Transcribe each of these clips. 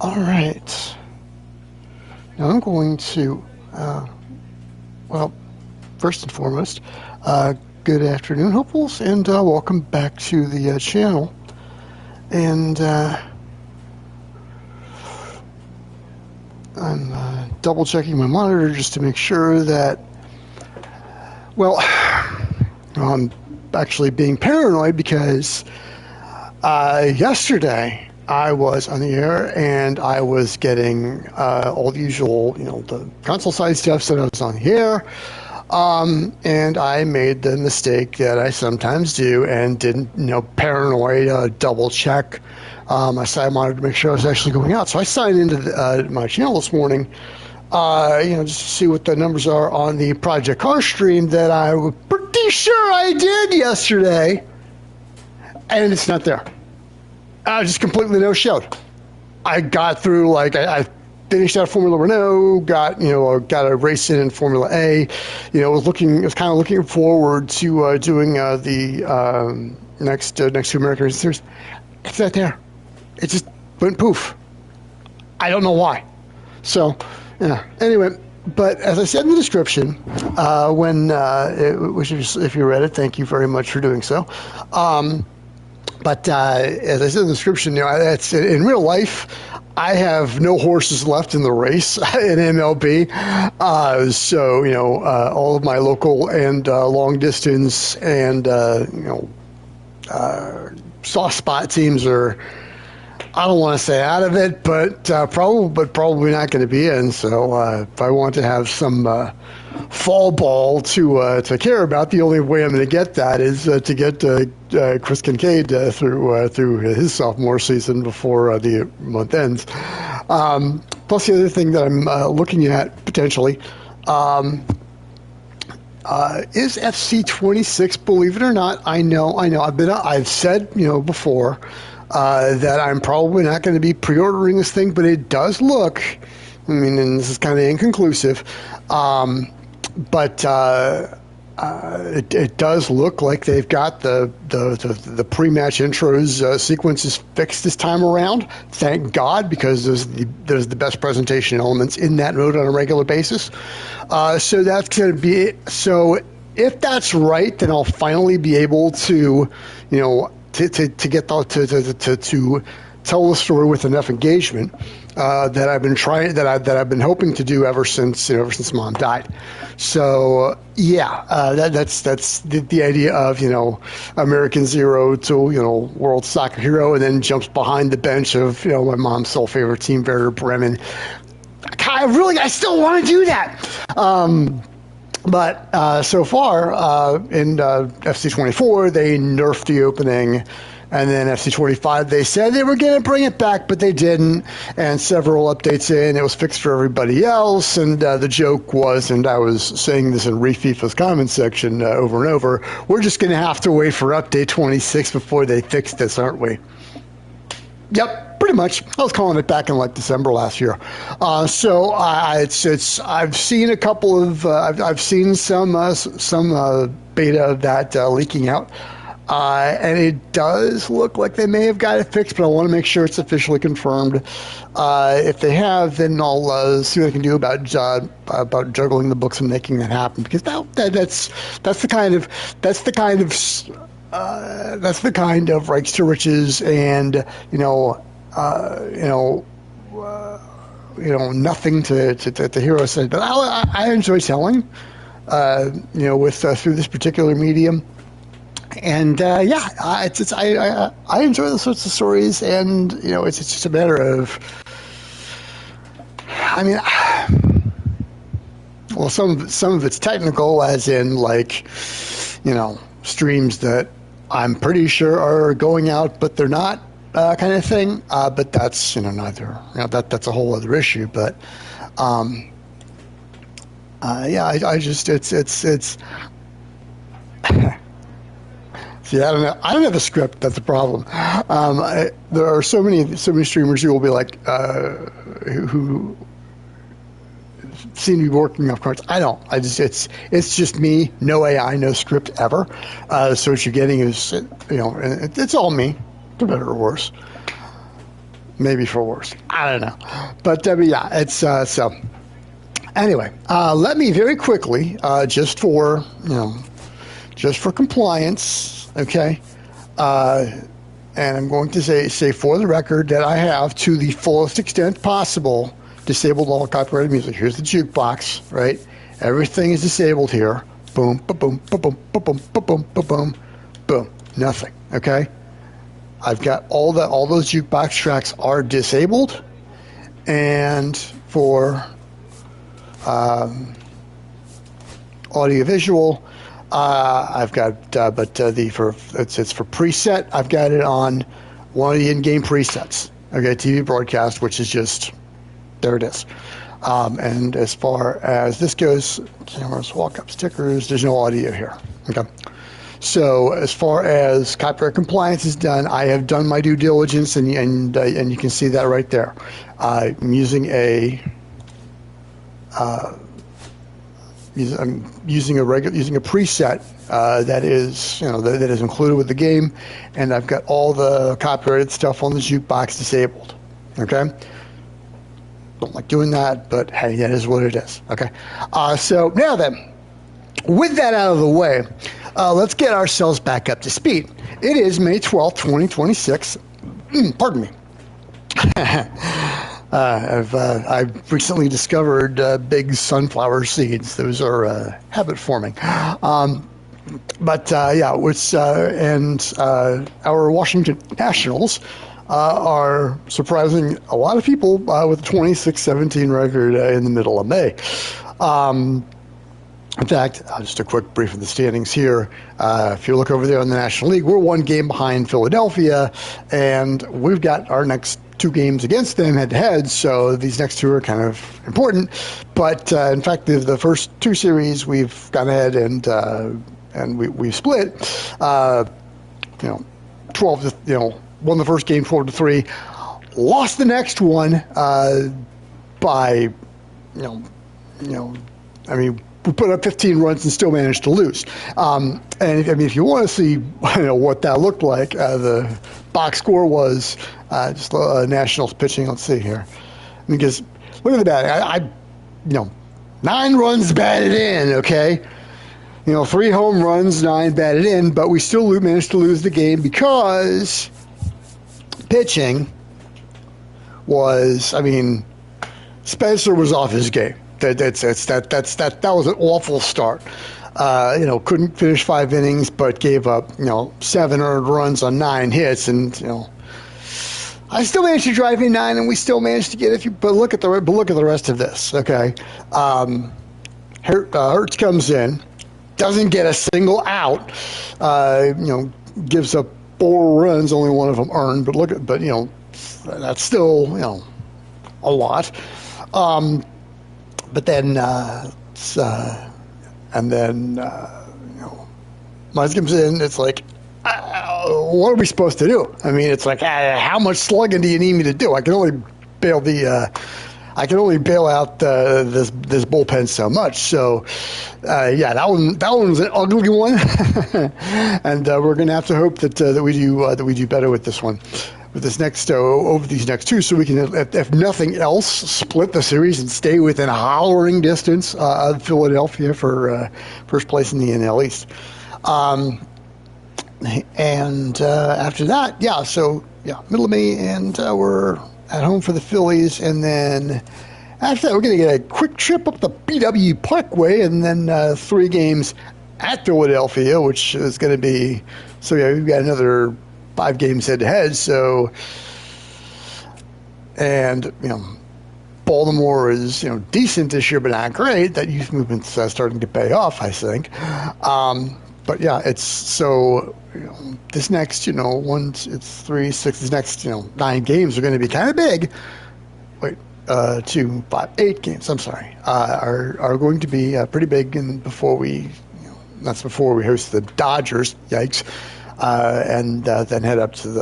All right. Now I'm going to, well, first and foremost, good afternoon, hopefuls, and welcome back to the channel. And I'm double checking my monitor just to make sure that, well, I'm actually being paranoid because yesterday I was on the air and I was getting all the usual, the console side stuff, so I was on the air. And I made the mistake that I sometimes do and didn't, paranoid double check. I wanted to make sure I was actually going out. So I signed into my channel this morning, just to see what the numbers are on the Project Car stream that I was pretty sure I did yesterday. And it's not there. Just completely no showed. I got through, I finished out Formula Renault, got a race in Formula A. Was kind of looking forward to doing the next two American Race Series. It's not there. It just went poof. I don't know why. So, yeah. Anyway, but as I said in the description, which is, if you read it, thank you very much for doing so. But as I said in the description, it's in real life. I have no horses left in the race in MLB. So, all of my local and long distance and, soft spot teams are, I don't want to say out of it, but probably not going to be in. So if I want to have some fall ball to care about, the only way I'm going to get that is to get Chris Kincade through his sophomore season before the month ends. Plus, the other thing that I'm looking at potentially is FC26. Believe it or not, I know. I've said before that I'm probably not going to be pre-ordering this thing, but it does look. And this is kind of inconclusive. But it does look like they've got the pre-match intros sequences fixed this time around. Thank God, because there's the best presentation elements in that mode on a regular basis. So that's going to be it. So if that's right, then I'll finally be able to, to get to tell the story with enough engagement that I've been hoping to do ever since Mom died. So that's the idea of American Zero to World Soccer Hero, and then jumps behind the bench of my mom's sole favorite team, Werder Bremen. I still want to do that. But so far in FC24, they nerfed the opening. And then FC25, they said they were going to bring it back, but they didn't. And several updates in, it was fixed for everybody else. And the joke was, and I was saying this in ReFIFA's comment section over and over, we're just going to have to wait for update 26 before they fix this, aren't we? Yep, pretty much. I was calling it back in December last year. So I've seen a couple of, I've seen some beta of that leaking out. And it does look like they may have got it fixed, but I want to make sure it's officially confirmed. If they have, then I'll see what I can do about juggling the books and making that happen. Because that's the kind of rights to riches and nothing to Hero said. But I enjoy telling through this particular medium. And I enjoy those sorts of stories, and it's just a matter of, some of it's technical, as in streams that I'm pretty sure are going out, but they're not, kind of thing. But that's neither that's a whole other issue. But I just it's. See, I don't know. I don't have a script. That's the problem. There are so many streamers who will be who seem to be working off cards. I don't. It's just me. No AI, no script ever. So what you're getting is, it's all me, for better or worse. maybe for worse. I don't know. But yeah, it's so. Anyway, let me very quickly, just for compliance, okay. And I'm going to say for the record that I have, to the fullest extent possible, disabled all copyrighted music. Here's the jukebox, right? Everything is disabled here. Boom, boom, boom, boom, boom, boom, boom, boom, boom, boom. Nothing. Okay. I've got all those jukebox tracks are disabled, and for audiovisual, I've got, it's for preset. I've got it on one of the in-game presets. Okay, TV broadcast, which is just, there it is. And as far as this goes, cameras, walk-up stickers, there's no audio here. Okay. So as far as copyright compliance is done, I have done my due diligence, and you can see that right there. I'm using a using a preset that is included with the game, and I've got all the copyrighted stuff on the jukebox disabled. Okay. Don't like doing that, but hey, that is what it is. Okay. So now then, with that out of the way, let's get ourselves back up to speed. It is May 12th, 2026. Pardon me. I've recently discovered big sunflower seeds. Those are habit forming. Our Washington Nationals are surprising a lot of people with a 26-17 record in the middle of May. In fact, just a quick brief of the standings here. If you look over there in the National League, we're one game behind Philadelphia, and we've got our next two games against them head-to-head, so these next two are kind of important. But in fact, the first two series we've gone ahead and we've split. 12 to won the first game 4-3, lost the next one by we put up 15 runs and still managed to lose. And if you want to see what that looked like, the box score was just Nationals pitching. Let's see here, because look at the batting. 9 runs batted in. Okay, 3 home runs, 9 batted in, but we still managed to lose the game because pitching was. Spencer was off his game. That was an awful start. Couldn't finish 5 innings, but gave up 7 earned runs on 9 hits, and I still managed to drive in 9, and we still managed to get it. But look at the rest of this. Okay, Hertz comes in, doesn't get a single out. Gives up 4 runs, only one of them earned. But that's still a lot. But then, Miles comes in. It's like, what are we supposed to do? It's like, how much slugging do you need me to do? I can only bail out this bullpen so much. So, that one was an ugly one, and we're gonna have to hope that we do better with this one. With this next over these next two, so we can, if nothing else, split the series and stay within a hollering distance of Philadelphia for first place in the NL East. And after that, middle of May, and we're at home for the Phillies, and then after that, we're going to get a quick trip up the BW Parkway, and then 3 games at Philadelphia, which is going to be we've got another 5 games head-to-head, so, and, Baltimore is, decent this year, but not great. That youth movement's starting to pay off, I think. But yeah, it's so, this next, it's 3, 6, this next, 9 games are going to be kind of big. Wait, 2, 5, 8 games, I'm sorry, are going to be pretty big, and before we, that's before we host the Dodgers, yikes. And then head up to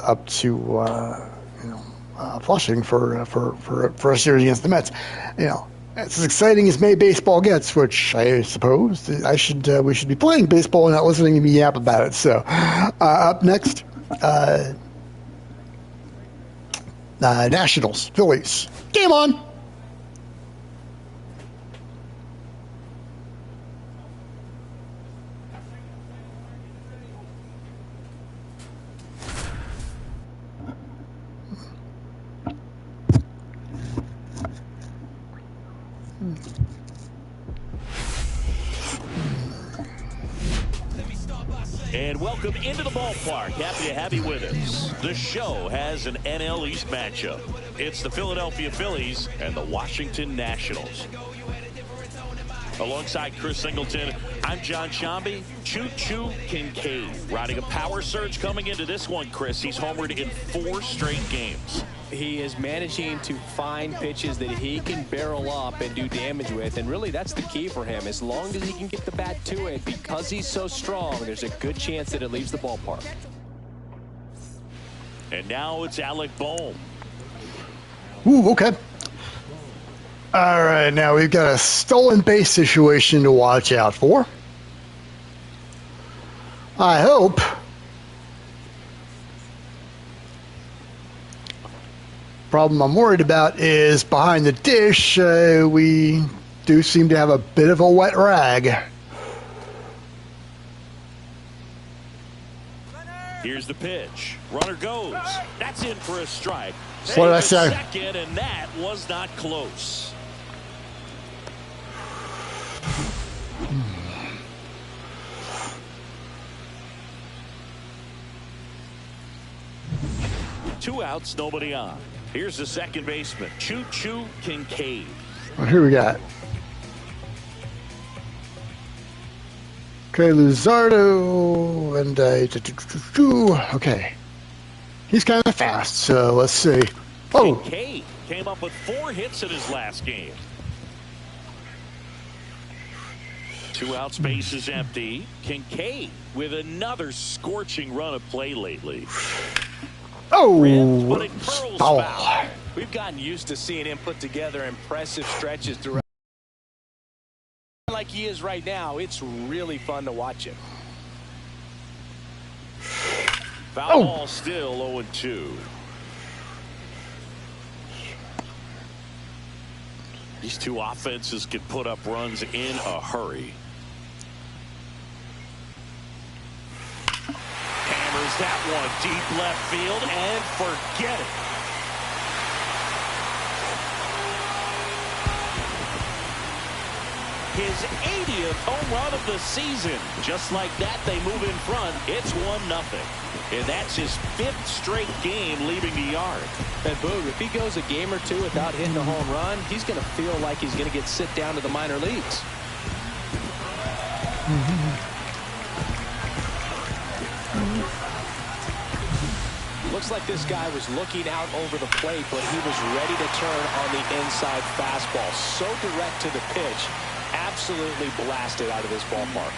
Flushing for a series against the Mets. It's as exciting as May baseball gets, which I suppose we should be playing baseball and not listening to me yap about it. So up next, Nationals, Phillies. Game on. And welcome into the ballpark. Happy to have you with us. The show has an NL East matchup. It's the Philadelphia Phillies and the Washington Nationals. Alongside Chris Singleton, I'm John Shambi. Choo-Choo Kincade riding a power surge coming into this one, Chris. He's homered in 4 straight games. He is managing to find pitches that he can barrel up and do damage with, and really that's the key for him. As long as he can get the bat to it, because he's so strong, there's a good chance that it leaves the ballpark. And now it's Alec Bohm. Ooh, okay. All right, now we've got a stolen base situation to watch out for. I hope problem I'm worried about is behind the dish. We do seem to have a bit of a wet rag. Here's the pitch. Runner goes. That's in for a strike. What did I say? Second, and that was not close. Two outs, nobody on. Here's the second baseman, Choo-Choo Kincade. Well, here we got. Okay, Luzardo and okay. He's kind of fast, so let's see. Oh, Kincade came up with 4 hits in his last game. 2 outs, base is empty. Kincade with another scorching run of play lately. oh, But it curls foul. foul. We've gotten used to seeing him put together impressive stretches throughout. Like he is right now, it's really fun to watch him. Foul ball still 0-2. These two offenses can put up runs in a hurry. Hammers that one deep left field and forget it. His 80th home run of the season. Just like that, they move in front. It's 1-0. And that's his 5th straight game leaving the yard. And Boog, if he goes a game or two without hitting a home run, he's going to feel like he's going to get sit down to the minor leagues. Looks like this guy was looking out over the plate, but he was ready to turn on the inside fastball. So direct to the pitch. Absolutely blasted out of this ballpark.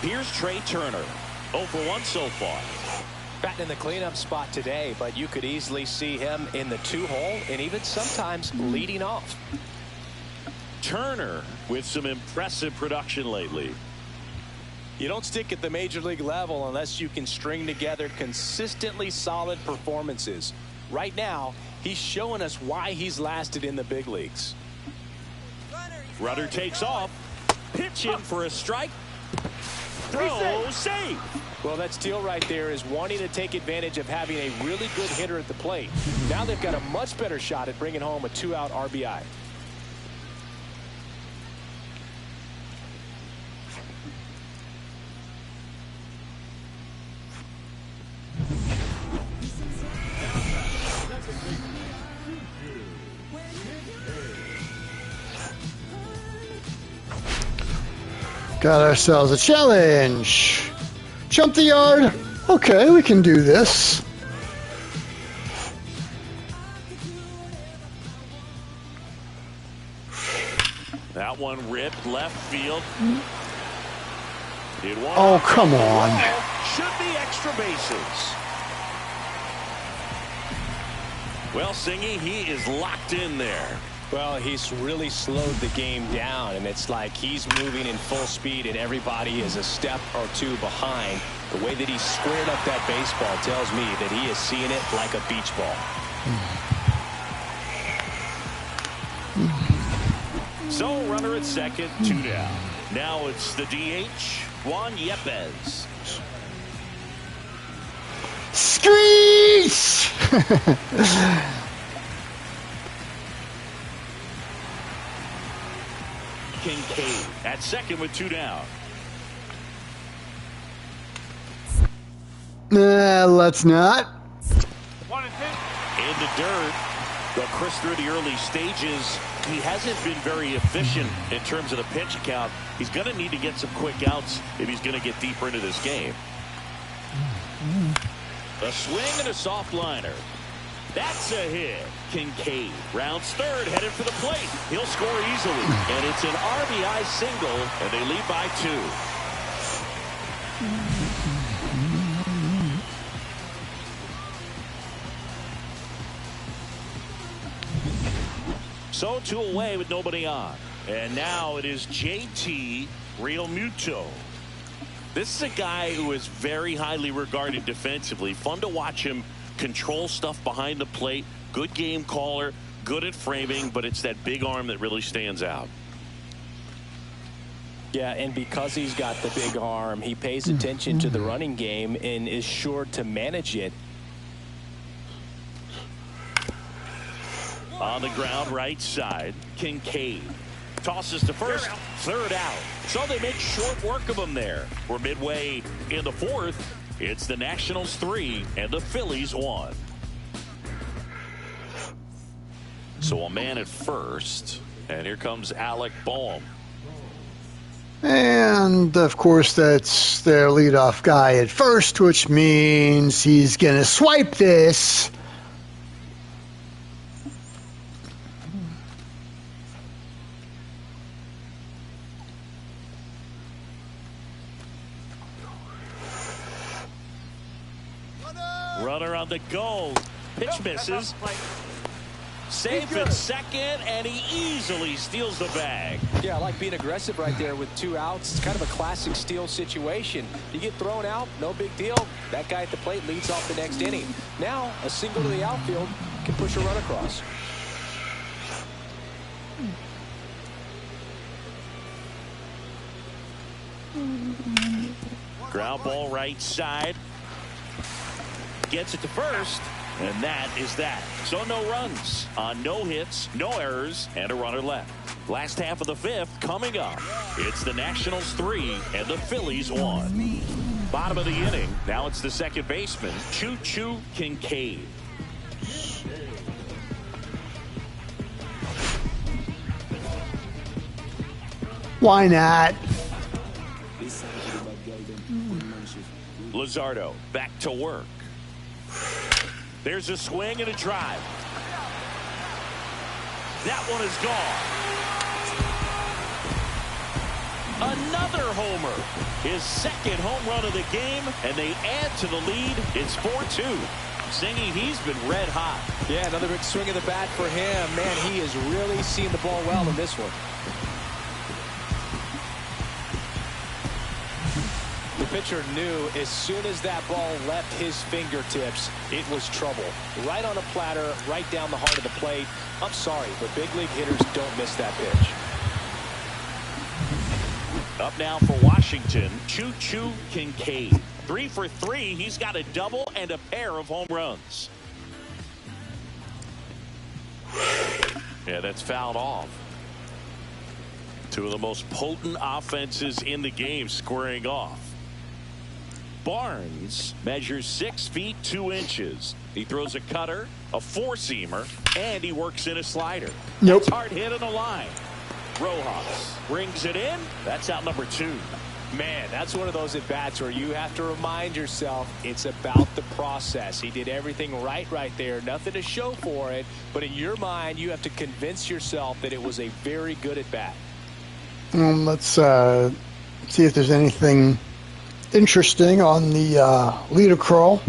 Here's Trey Turner. 0 for 1 so far. Batting in the cleanup spot today, but you could easily see him in the 2-hole and even sometimes leading off. Turner with some impressive production lately. You don't stick at the major league level unless you can string together consistently solid performances. Right now, he's showing us why he's lasted in the big leagues. Runner takes off. Pitch in for a strike. Throw, save. Well, that steal right there is wanting to take advantage of having a really good hitter at the plate. Now they've got a much better shot at bringing home a 2-out RBI. Got ourselves a challenge. Jump the yard. Okay, we can do this. That one ripped left field. It won. Oh, come on. Should be extra bases. Well, Singy, he is locked in there. Well, he's really slowed the game down, and it's like he's moving in full speed, and everybody is a step or two behind. The way that he squared up that baseball tells me that he is seeing it like a beach ball. So, runner at second, 2 down. Now it's the DH, Juan Yepes. Squeeze! Kincade at second with 2 down. Let's not. In the dirt. Well, Chris, through the early stages, he hasn't been very efficient in terms of the pitch count. He's going to need to get some quick outs if he's going to get deeper into this game. A swing and a soft liner. That's a hit. Kincade rounds third, headed for the plate. He'll score easily. And it's an RBI single, and they lead by 2. So 2 away with nobody on. And now it is JT Realmuto. This is a guy who is very highly regarded defensively. Fun to watch him control stuff behind the plate. Good game caller, good at framing, but it's that big arm that really stands out. Yeah, and because he's got the big arm, he pays attention to the running game and is sure to manage it. On the ground, right side, Kincade tosses to first, third out. So they make short work of him there. We're midway in the 4th. It's the Nationals 3 and the Phillies 1. So a man at first, and here comes Alec Bohm. And, of course, that's their leadoff guy at first, which means he's going to swipe this. Runner on the go. Pitch misses. Safe at second, and he easily steals the bag. Yeah, I like being aggressive right there with 2 outs. It's kind of a classic steal situation. You get thrown out, no big deal. That guy at the plate leads off the next inning. Now, a single to the outfield can push a run across. Ground ball right side. Gets it to first, and that is that. So no runs on no hits, no errors, and a runner left. Last half of the 5th coming up. It's the Nationals 3 and the Phillies 1. Bottom of the inning. Now it's the second baseman, Choo-Choo Kincade. Why not? Luzardo back to work. There's a swing and a drive. That one is gone. Another homer. His second home run of the game, and they add to the lead. It's 4-2. Singing, he's been red hot. Yeah, another big swing of the bat for him. Man, he is really seeing the ball well in this one. The pitcher knew as soon as that ball left his fingertips, it was trouble. Right on a platter, right down the heart of the plate. I'm sorry, but big league hitters don't miss that pitch. Up now for Washington, Choo-Choo Kincade. 3 for 3. He's got a double and a pair of home runs. Yeah, that's fouled off. 2 of the most potent offenses in the game squaring off. Barnes measures 6 feet 2 inches. He throws a cutter, a 4-seamer, and he works in a slider. Nope. It's hard hit on the line. Rojas rings it in. That's out number 2. Man, that's one of those at-bats where you have to remind yourself it's about the process. He did everything right there. Nothing to show for it. But in your mind, you have to convince yourself that it was a very good at-bat. Let's see if there's anything interesting on the leader crawl.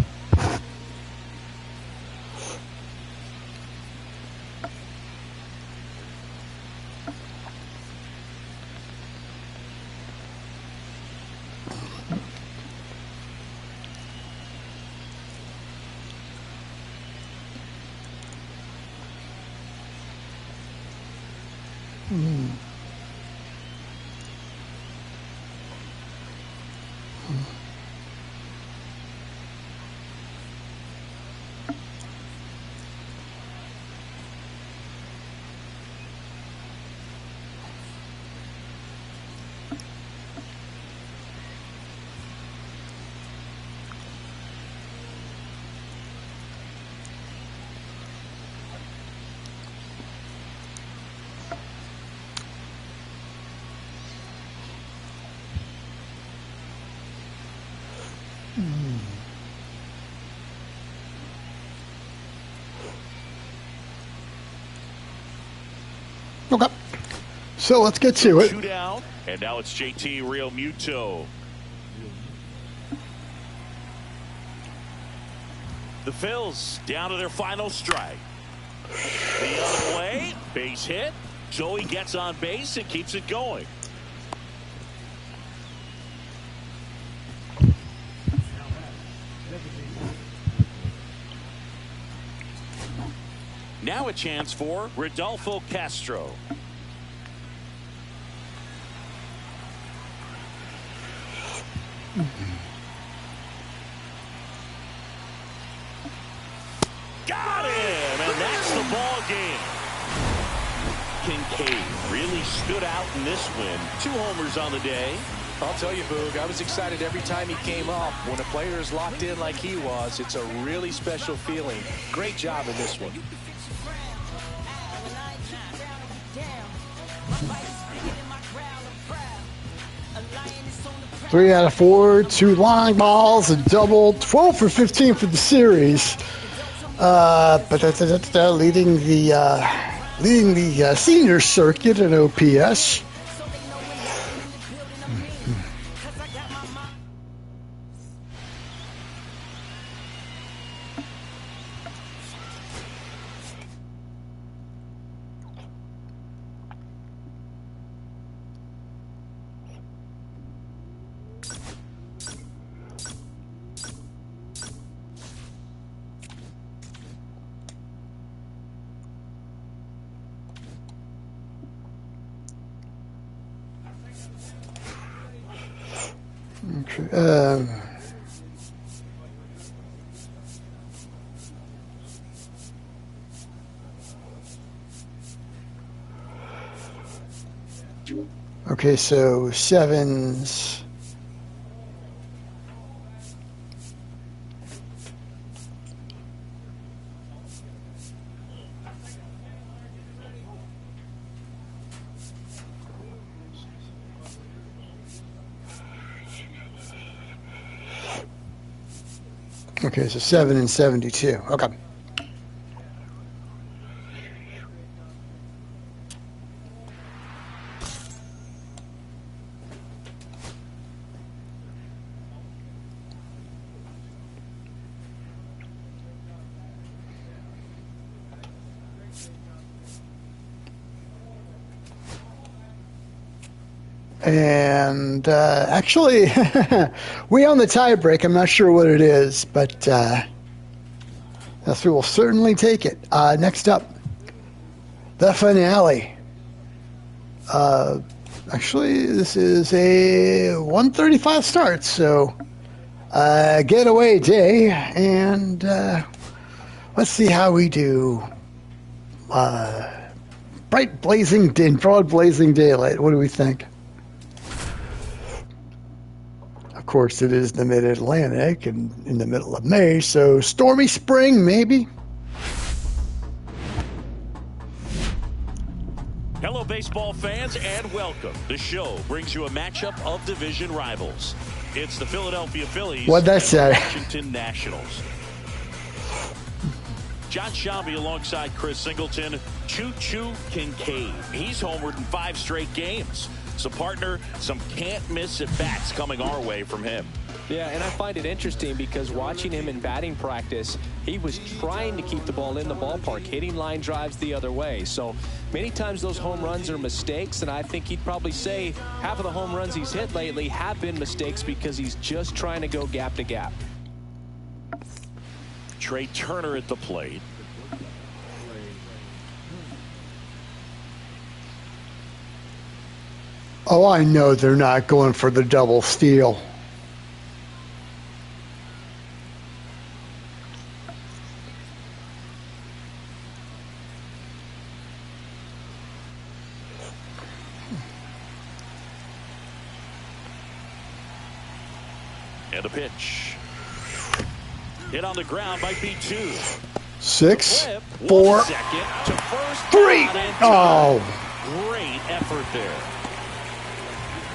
Okay. So let's get to it. 2 down, and now it's JT Realmuto. The Phils down to their final strike. The other way, base hit. Joey gets on base and keeps it going. Now a chance for Rodolfo Castro. Got him, and that's the ball game. Kincade really stood out in this win. 2 homers on the day. I'll tell you, Boog, I was excited every time he came up. When a player is locked in like he was, it's a really special feeling. Great job in this one. 3 out of 4, 2 line balls, a double, 12 for 15 for the series. But that's leading the senior circuit in OPS. Okay, so 7s. Okay, so 7 and 72. Okay. And actually, we own the tie break. I'm not sure what it is, but yes, we will certainly take it. Next up, the finale. Actually, this is a 1:35 start, so getaway day, and let's see how we do. Bright blazing, broad blazing daylight. What do we think? Of course, it is the mid-Atlantic and in the middle of May, so stormy spring, maybe. Hello, baseball fans, and welcome. The show brings you a matchup of division rivals. It's the Philadelphia Phillies What'd that say? and the Washington Nationals. John Shelby alongside Chris Singleton. Choo-Choo Kincade. He's homered in 5 straight games. So, partner, some can't-miss at-bats coming our way from him. Yeah, and I find it interesting because watching him in batting practice, he was trying to keep the ball in the ballpark, hitting line drives the other way. So many times those home runs are mistakes, and I think he'd probably say half of the home runs he's hit lately have been mistakes because he's just trying to go gap to gap. Trey Turner at the plate. Oh, I know they're not going for the double steal. And a pitch. Hit on the ground might be 2. 6, 4, second to first 3. Oh. Great effort there.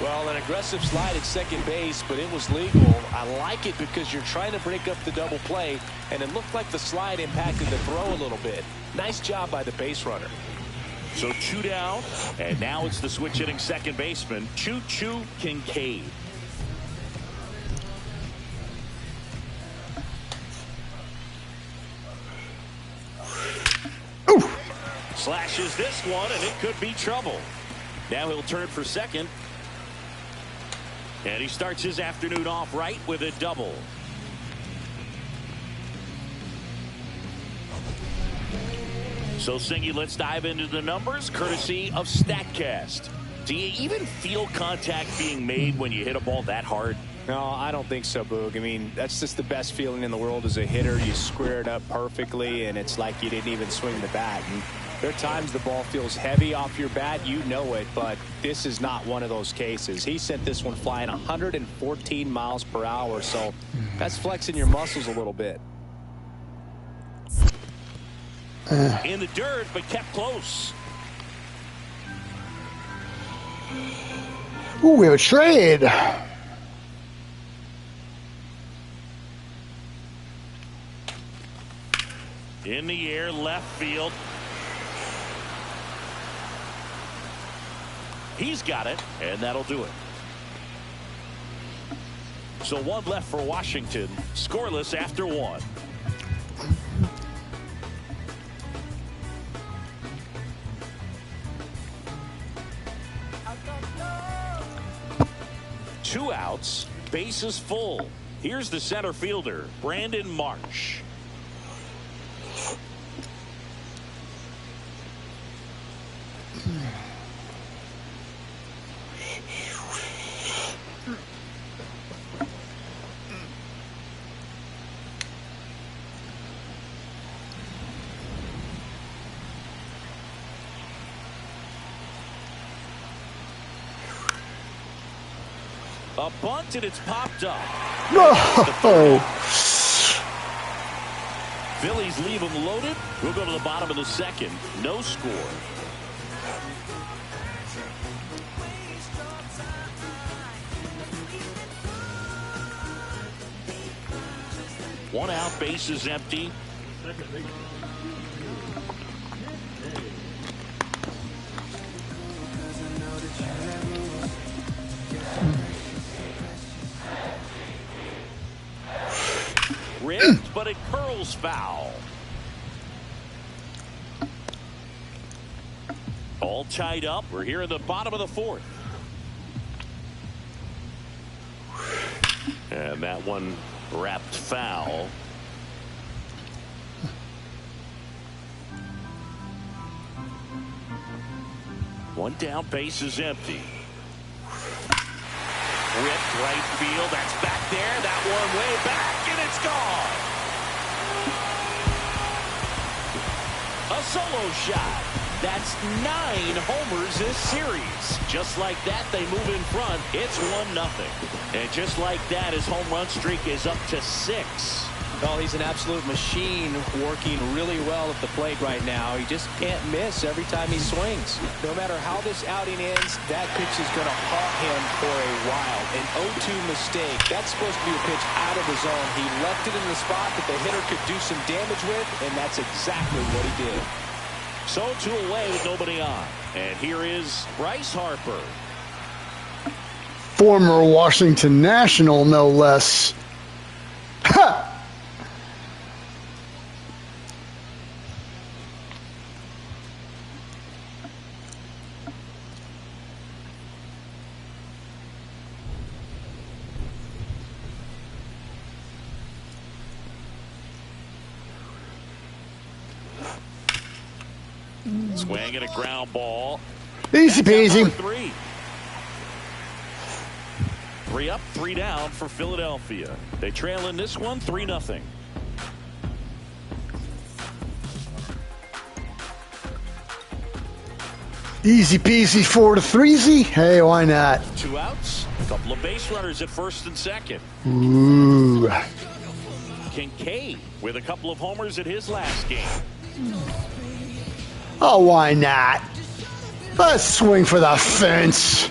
Well, an aggressive slide at second base, but it was legal. I like it because you're trying to break up the double play, and it looked like the slide impacted the throw a little bit. Nice job by the base runner. So 2 down, and now it's the switch hitting second baseman, Choo-Choo Kincade. Slashes this one, and it could be trouble. Now he'll turn for second. And he starts his afternoon off right with a double. So, Singy, let's dive into the numbers, courtesy of StatCast. Do you even feel contact being made when you hit a ball that hard? No, I don't think so, Boog. I mean, that's just the best feeling in the world as a hitter. You square it up perfectly, and it's like you didn't even swing the bat. And there are times the ball feels heavy off your bat. You know it, but this is not one of those cases. He sent this one flying 114 miles per hour, so that's flexing your muscles a little bit. In the dirt, but kept close. Ooh, we have a trade. In the air, left field. He's got it, and that'll do it. So 1 left for Washington, scoreless after 1. Two outs, bases full. Here's the center fielder, Brandon Marsh. A bunt, and it's popped up. No. Phillies leave him loaded. We'll go to the bottom of the second. No score. One out, base is empty. Ripped, but it curls foul. All tied up. We're here in the bottom of the 4th. And that one wrapped foul. One down, base is empty. Ripped right field. That's back there. That one way back, and it's gone. A solo shot. That's 9 homers this series. Just like that, they move in front. It's 1-0. And just like that, his home run streak is up to 6. Well, he's an absolute machine, working really well at the plate right now. He just can't miss every time he swings. No matter how this outing ends, that pitch is going to haunt him for a while. An 0-2 mistake. That's supposed to be a pitch out of the zone. He left it in the spot that the hitter could do some damage with, and that's exactly what he did. So 2 away with nobody on. And here is Bryce Harper. Former Washington National, no less. Ha! Swing and a ground ball. Easy peasy. 3. 3 up, 3 down for Philadelphia. They trail in this one 3-0. Easy peasy 4-3. Hey, why not? 2 outs, a couple of base runners at first and second. Ooh. Kincade with a couple of homers at his last game. Oh, why not? Let's swing for the fence.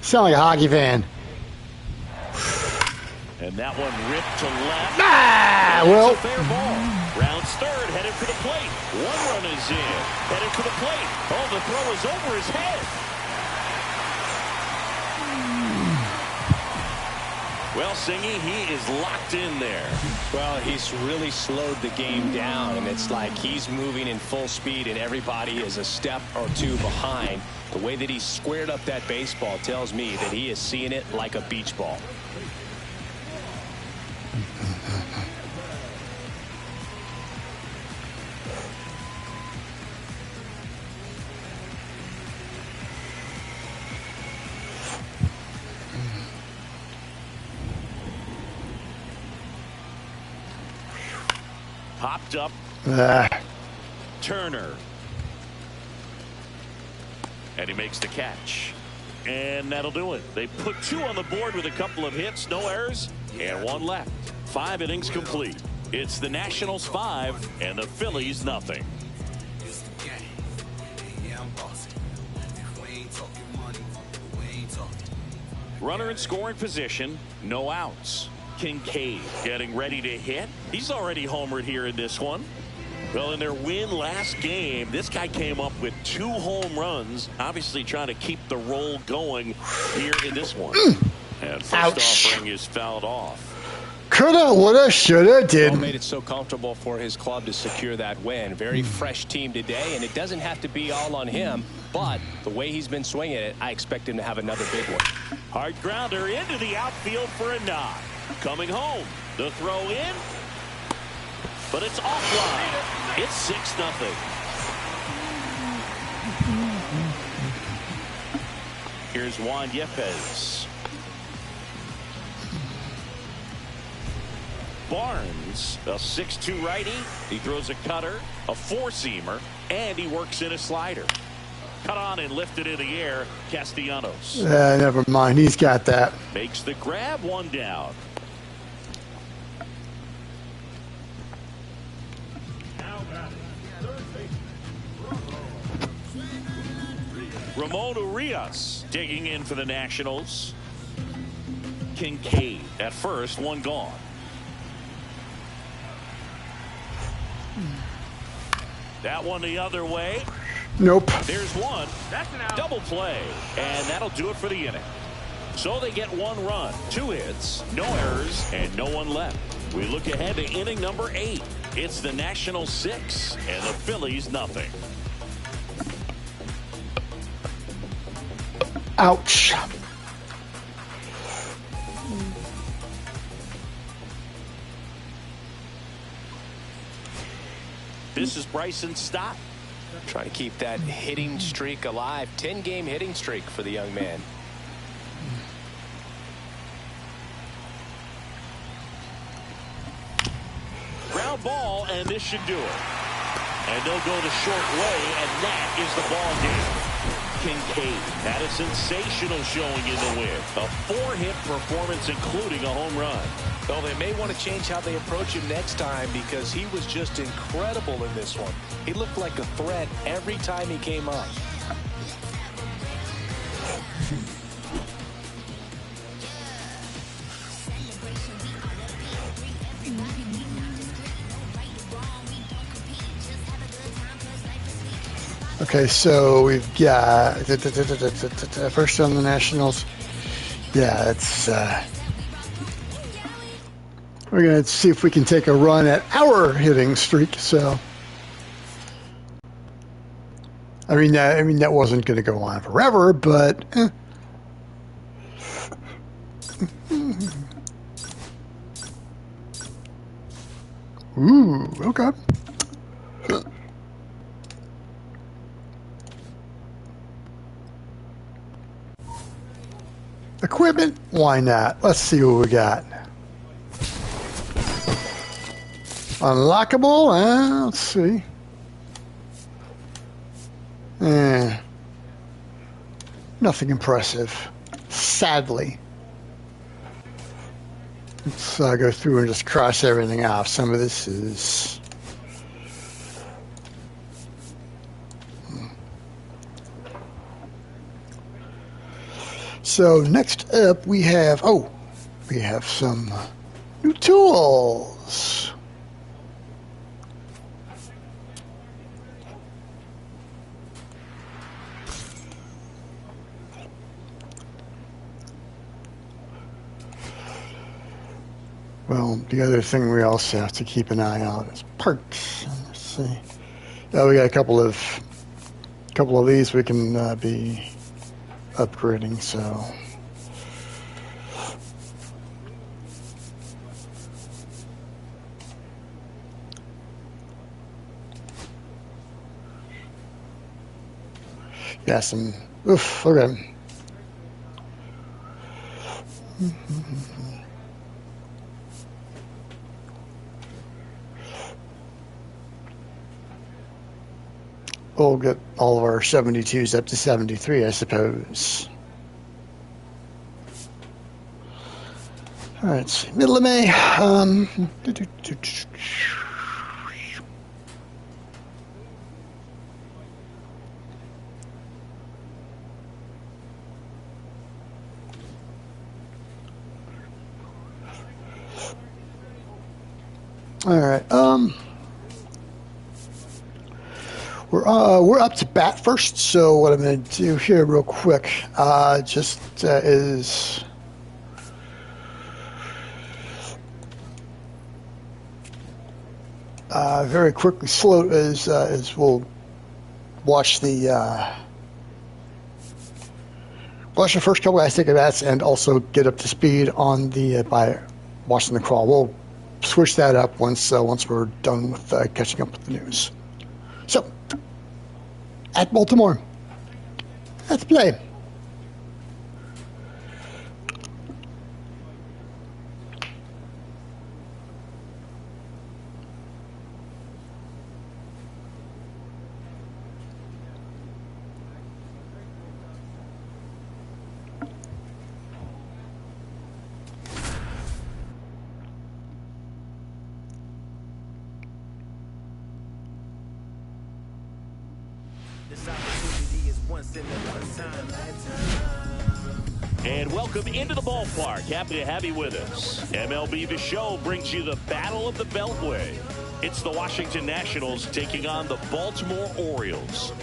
Sound like a hockey fan. And that one ripped to left. Well. Fair ball. Rounds third, headed for the plate. 1 run is in. Headed for the plate. Oh, the throw is over his head. Well, Singy, he is locked in there. Well, he's really slowed the game down, and it's like he's moving in full speed, and everybody is a step or 2 behind. The way that he squared up that baseball tells me that he is seeing it like a beach ball. Popped up. Turner. And he makes the catch. And that'll do it. They put 2 on the board with a couple of hits, no errors, and 1 left. 5 innings complete. It's the Nationals 5 and the Phillies nothing. Runner in scoring position, no outs. Kincade getting ready to hit. He's already homered here in this one. Well, in their win last game, this guy came up with 2 home runs, obviously trying to keep the roll going here in this one. And first offering is fouled off. Coulda, woulda, shoulda, did. Well, made it so comfortable for his club to secure that win. Very fresh team today, and it doesn't have to be all on him, but the way he's been swinging it, I expect him to have another big one. Hard grounder into the outfield for a knock. Coming home, the throw in, but it's offline. It's 6-0. Here's Juan Yepes. Barnes, a 6'2" righty. He throws a cutter, a 4-seamer, and he works in a slider. Cut on and lifted in the air, Castellanos. Never mind. He's got that. Makes the grab, 1 down. Ramon Urias digging in for the Nationals. Kincade at first, 1 gone. That one the other way. Nope. There's 1. Double play. And that'll do it for the inning. So they get 1 run, 2 hits, no errors, and no one left. We look ahead to inning number 8. It's the Nationals 6 and the Phillies nothing. Ouch. This is Bryson Stott. Trying to keep that hitting streak alive. 10-game hitting streak for the young man. Ground ball, and this should do it. And they'll go the short way, and that is the ball game. Kincade had a sensational showing in the win. A 4-hit performance, including a home run. Well, they may want to change how they approach him next time because he was just incredible in this one. He looked like a threat every time he came up. Okay, so we've got first on the Nationals. Yeah, it's we're gonna see if we can take a run at our hitting streak. So, I mean that wasn't going to go on forever, but. Ooh, okay. equipment? Why not? Let's see what we got. Unlockable? Let's see. Nothing impressive, sadly. Let's go through and just cross everything off. Some of this is... So next up we have some new tools. Well, the other thing we also have to keep an eye on is parts. Let's see. Yeah, we got a couple of these we can be upgrading, so yeah, some okay. We'll get all of our 72s up to 73, I suppose. All right, let's see. Middle of May. All right. We're up to bat first. So what I'm going to do here, real quick, is very quickly slow as we'll watch the first couple guys take at bats and also get up to speed on the by watching the crawl. We'll switch that up once we're done with catching up with the news. So, at Baltimore, let's play. And welcome into the ballpark. Happy to have you with us. MLB The Show brings you the Battle of the Beltway. It's the Washington Nationals taking on the Baltimore Orioles.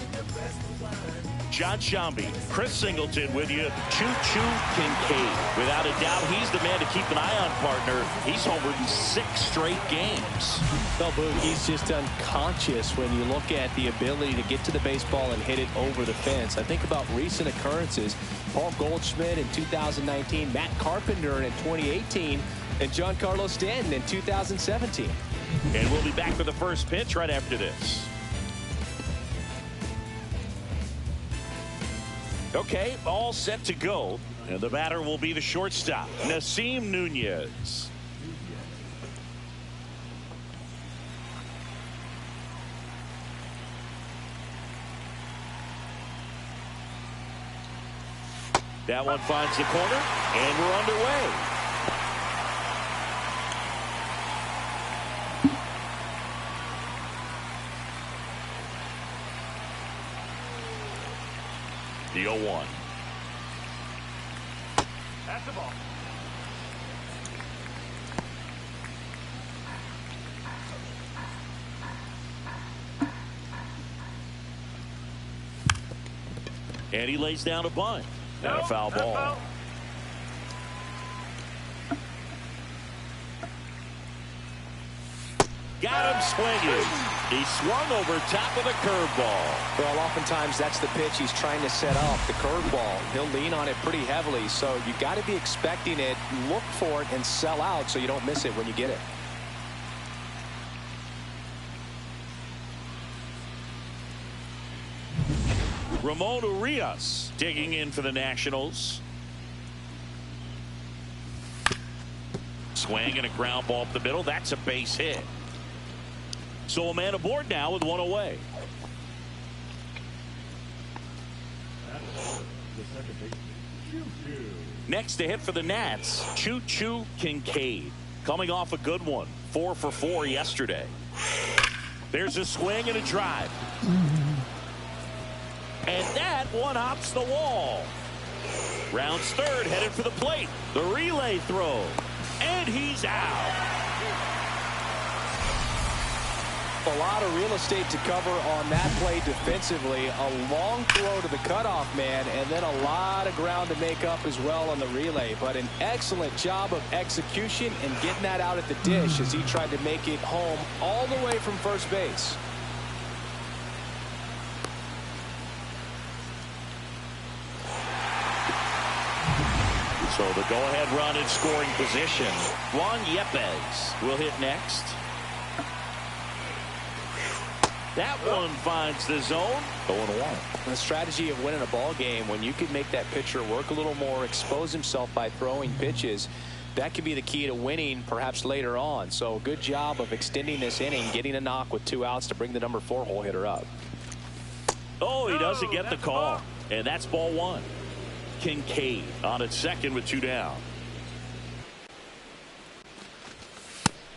John Shambi, Chris Singleton with you. Choo-Choo Kincade. Without a doubt, he's the man to keep an eye on, partner. He's homered in 6 straight games. Well, Boog, he's just unconscious when you look at the ability to get to the baseball and hit it over the fence. I think about recent occurrences. Paul Goldschmidt in 2019, Matt Carpenter in 2018, and Giancarlo Stanton in 2017. And we'll be back for the first pitch right after this. Okay, all set to go. And the batter will be the shortstop, Nasim Nunez. That one finds the corner, and we're underway. The 0-1. That's the ball. And he lays down a bunt. And a foul ball. Got him swinging. He swung over top of the curveball. Well, oftentimes that's the pitch he's trying to set up, the curveball. He'll lean on it pretty heavily, so you got to be expecting it, look for it, and sell out so you don't miss it when you get it. Ramon Urias digging in for the Nationals. swing and a ground ball up the middle. That's a base hit. So a man aboard now with one away. Next to hit for the Nats, Choo-Choo Kincade. Coming off a good one. 4 for 4 yesterday. There's a swing and a drive. And that one hops the wall. Rounds third, headed for the plate. The relay throw. And he's out. A lot of real estate to cover on that play defensively. A long throw to the cutoff man, and then a lot of ground to make up as well on the relay. But an excellent job of execution and getting that out at the dish as he tried to make it home all the way from first base. So the go-ahead run in scoring position. Juan Yepes will hit next. That one finds the zone. 0-1. The strategy of winning a ball game, when you can make that pitcher work a little more, expose himself by throwing pitches, that could be the key to winning perhaps later on. So good job of extending this inning, getting a knock with 2 outs to bring the number 4 hole hitter up. Oh, he doesn't get the call. And that's ball 1. Kincade on at second with 2 down.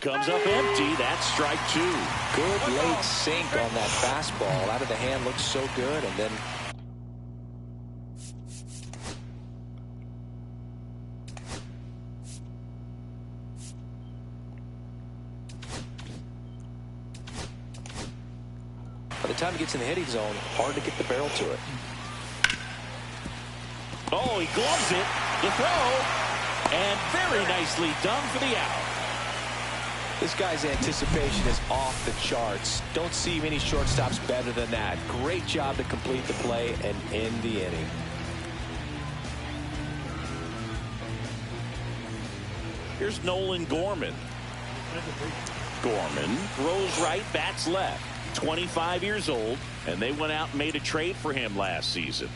Comes up empty. That's strike 2. Good late sink on that fastball. Out of the hand, looks so good, and then by the time he gets in the hitting zone, hard to get the barrel to it. Oh, he gloves it. The throw. And very nicely done for the out. This guy's anticipation is off the charts. Don't see many shortstops better than that. Great job to complete the play and end the inning. Here's Nolan Gorman. Gorman throws right, bats left. 25 years old, and they went out and made a trade for him last season.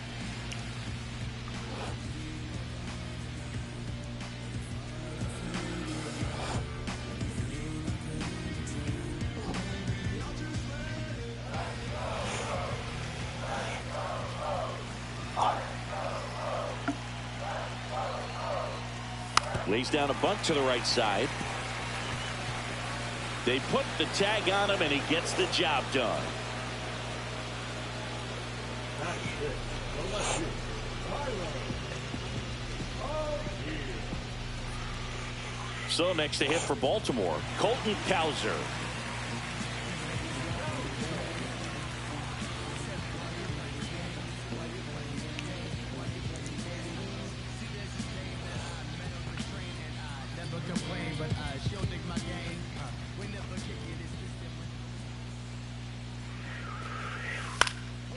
Lays down a bunt to the right side. They put the tag on him, and he gets the job done. So next to hit for Baltimore, Colton Cowser.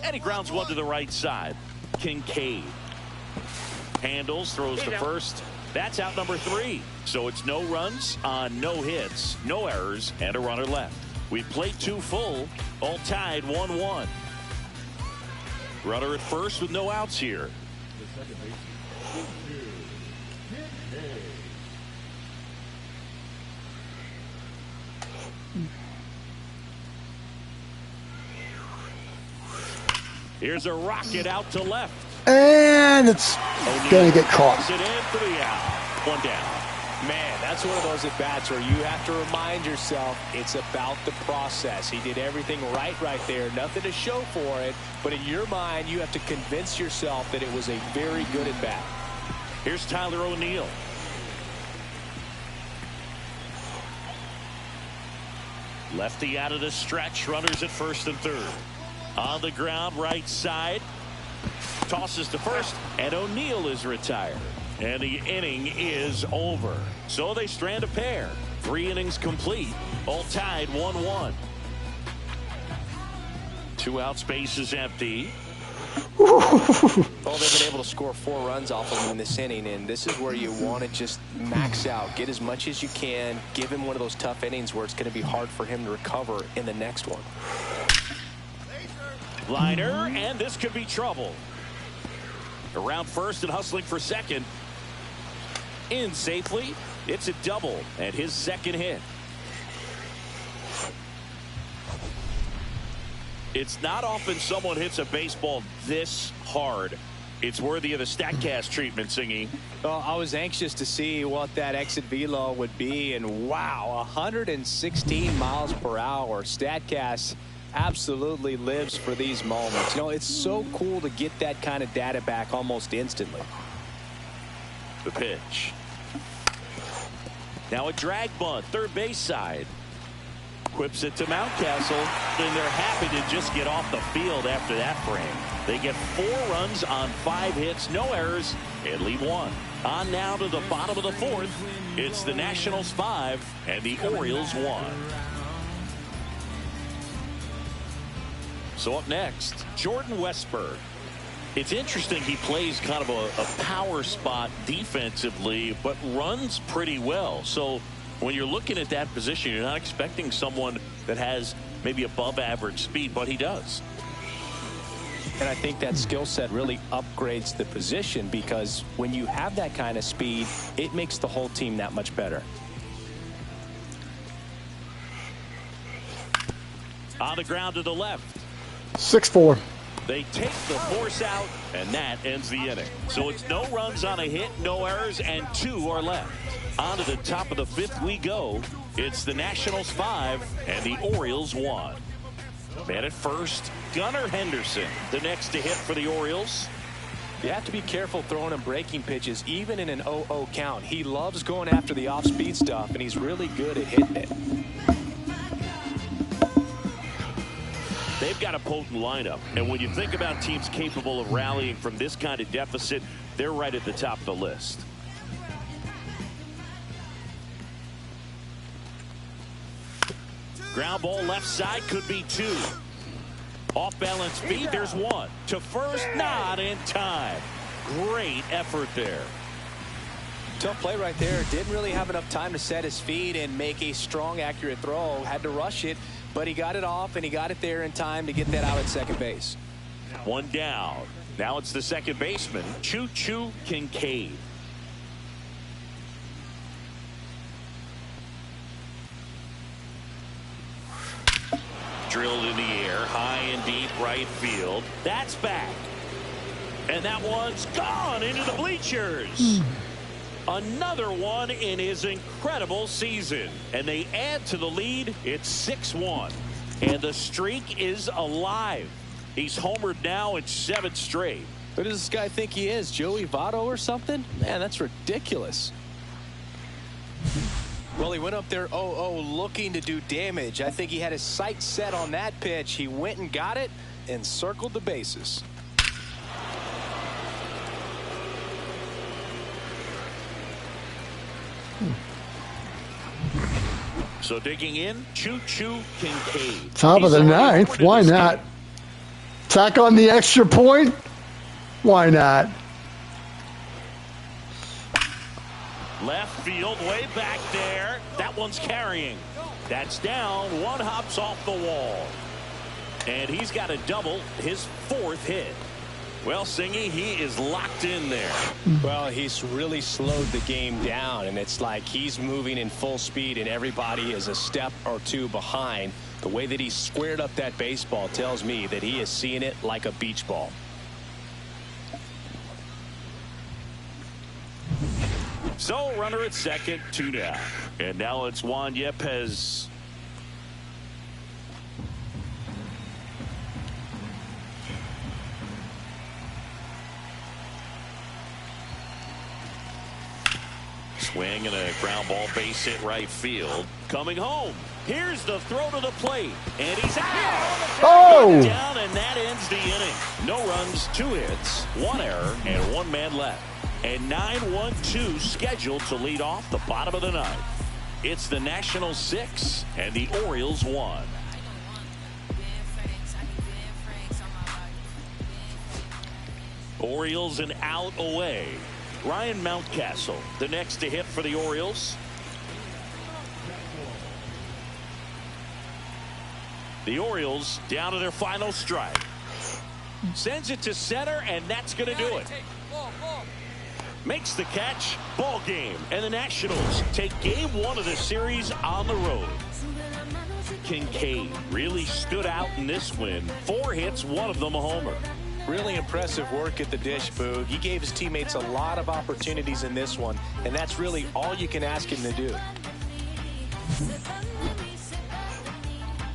And he grounds one to the right side. Kincade handles, throws to first. That's out number 3. So it's no runs on no hits, no errors, and a runner left. We played 2 full, all tied 1-1. Runner at first with no outs here. Here's a rocket out to left. And it's going to get caught. It in for the out. 1 down. Man, that's one of those at-bats where you have to remind yourself it's about the process. He did everything right there. Nothing to show for it. But in your mind, you have to convince yourself that it was a very good at-bat. Here's Tyler O'Neill. Lefty out of the stretch. Runners at first and third. On the ground, right side. Tosses to first, and O'Neill is retired. And the inning is over. So they strand a pair. 3 innings complete. All tied 1-1. 2 outs, base is empty. Well, they've been able to score 4 runs off of him in this inning, and this is where you want to just max out. Get as much as you can. Give him one of those tough innings where it's going to be hard for him to recover in the next one. Liner, and this could be trouble. Around first and hustling for second. In safely. It's a double and his second hit. It's not often someone hits a baseball this hard. It's worthy of the StatCast treatment, Singy. Well, I was anxious to see what that exit velo would be, and wow, 116 miles per hour. StatCast absolutely lives for these moments. You know, it's so cool to get that kind of data back almost instantly. The pitch. Now a drag bunt, third base side. Whips it to Mountcastle, and they're happy to just get off the field after that frame. They get 4 runs on 5 hits, no errors, and leave 1. On now to the bottom of the 4th. It's the Nationals 5 and the Orioles 1. So up next, Jordan Westburg. It's interesting, he plays kind of a power spot defensively, but runs pretty well. So when you're looking at that position, you're not expecting someone that has maybe above average speed, but he does. And I think that skill set really upgrades the position, because when you have that kind of speed, it makes the whole team that much better. On the ground to the left. 6-4. They take the force out, and that ends the inning. So it's no runs on a hit, no errors, and 2 are left. On to the top of the 5th we go. It's the Nationals 5 and the Orioles 1. Man at first, Gunnar Henderson, the next to hit for the Orioles. You have to be careful throwing him breaking pitches, even in an 0-0 count. He loves going after the off-speed stuff, and he's really good at hitting it. They've got a potent lineup, and when you think about teams capable of rallying from this kind of deficit, they're right at the top of the list. Ground ball left side, could be 2. Off balance feed, there's 1. To first, not in time. Great effort there. Tough play right there. Didn't really have enough time to set his feet and make a strong, accurate throw. Had to rush it, but he got it off, and he got it there in time to get that out at second base. 1 down. Now it's the second baseman, Choo-Choo Kincade. Drilled in the air, high and deep right field. That's back. And that one's gone into the bleachers. Another one in his incredible season. And they add to the lead. It's 6-1. And the streak is alive. He's homered now in 7 straight. Who does this guy think he is? Joey Votto or something? Man, that's ridiculous. Well, he went up there 0-0 looking to do damage. I think he had his sights set on that pitch. He went and got it and circled the bases. So digging in, Choo-Choo Kincade. Top of the 9th. Why not? Tack on the extra point. Why not? Left field, way back there. That one's carrying. That's down. 1 hops off the wall. And he's got a double, his 4th hit. Well, Singy, he is locked in there. Well, he's really slowed the game down, and it's like he's moving in full speed, and everybody is a step or 2 behind. The way that he squared up that baseball tells me that he is seeing it like a beach ball. So runner at second, 2 down. And now it's Juan Yepez. Swing and a ground ball, base hit right field. Coming home. Here's the throw to the plate. And he's out. Oh! Down, and that ends the inning. No runs, 2 hits, 1 error, and 1 man left. And 9-1-2 scheduled to lead off the bottom of the 9th. It's the Nationals 6 and the Orioles 1. Orioles an out away. Ryan Mountcastle, the next to hit for the Orioles. The Orioles down to their final strike. Sends it to center, and that's going to do it. Makes the catch. Ball game. And the Nationals take game 1 of the series on the road. Kincade really stood out in this win. 4 hits, 1 of them a homer. Really impressive work at the dish, Boog. He gave his teammates a lot of opportunities in this one, and that's really all you can ask him to do.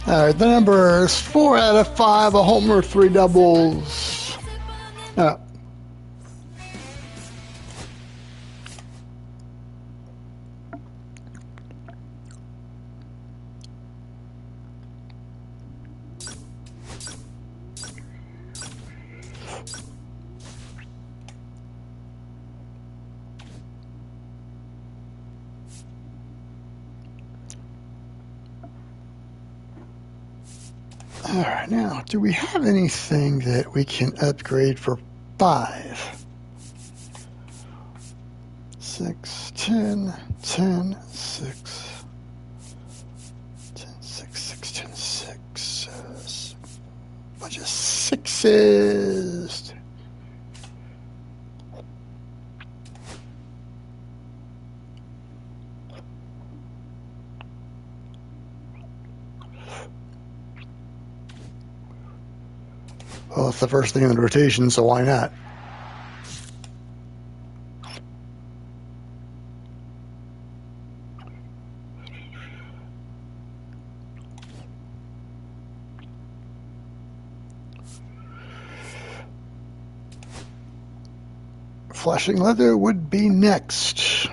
All right, the numbers: 4 out of 5, a homer, 3 doubles. All right, now, do we have anything that we can upgrade for 5? 6, 10, 10, 6, 10, 6, 6, 10, 6. Bunch of 6s. Well, it's the first thing in the rotation, so why not? Flashing leather would be next.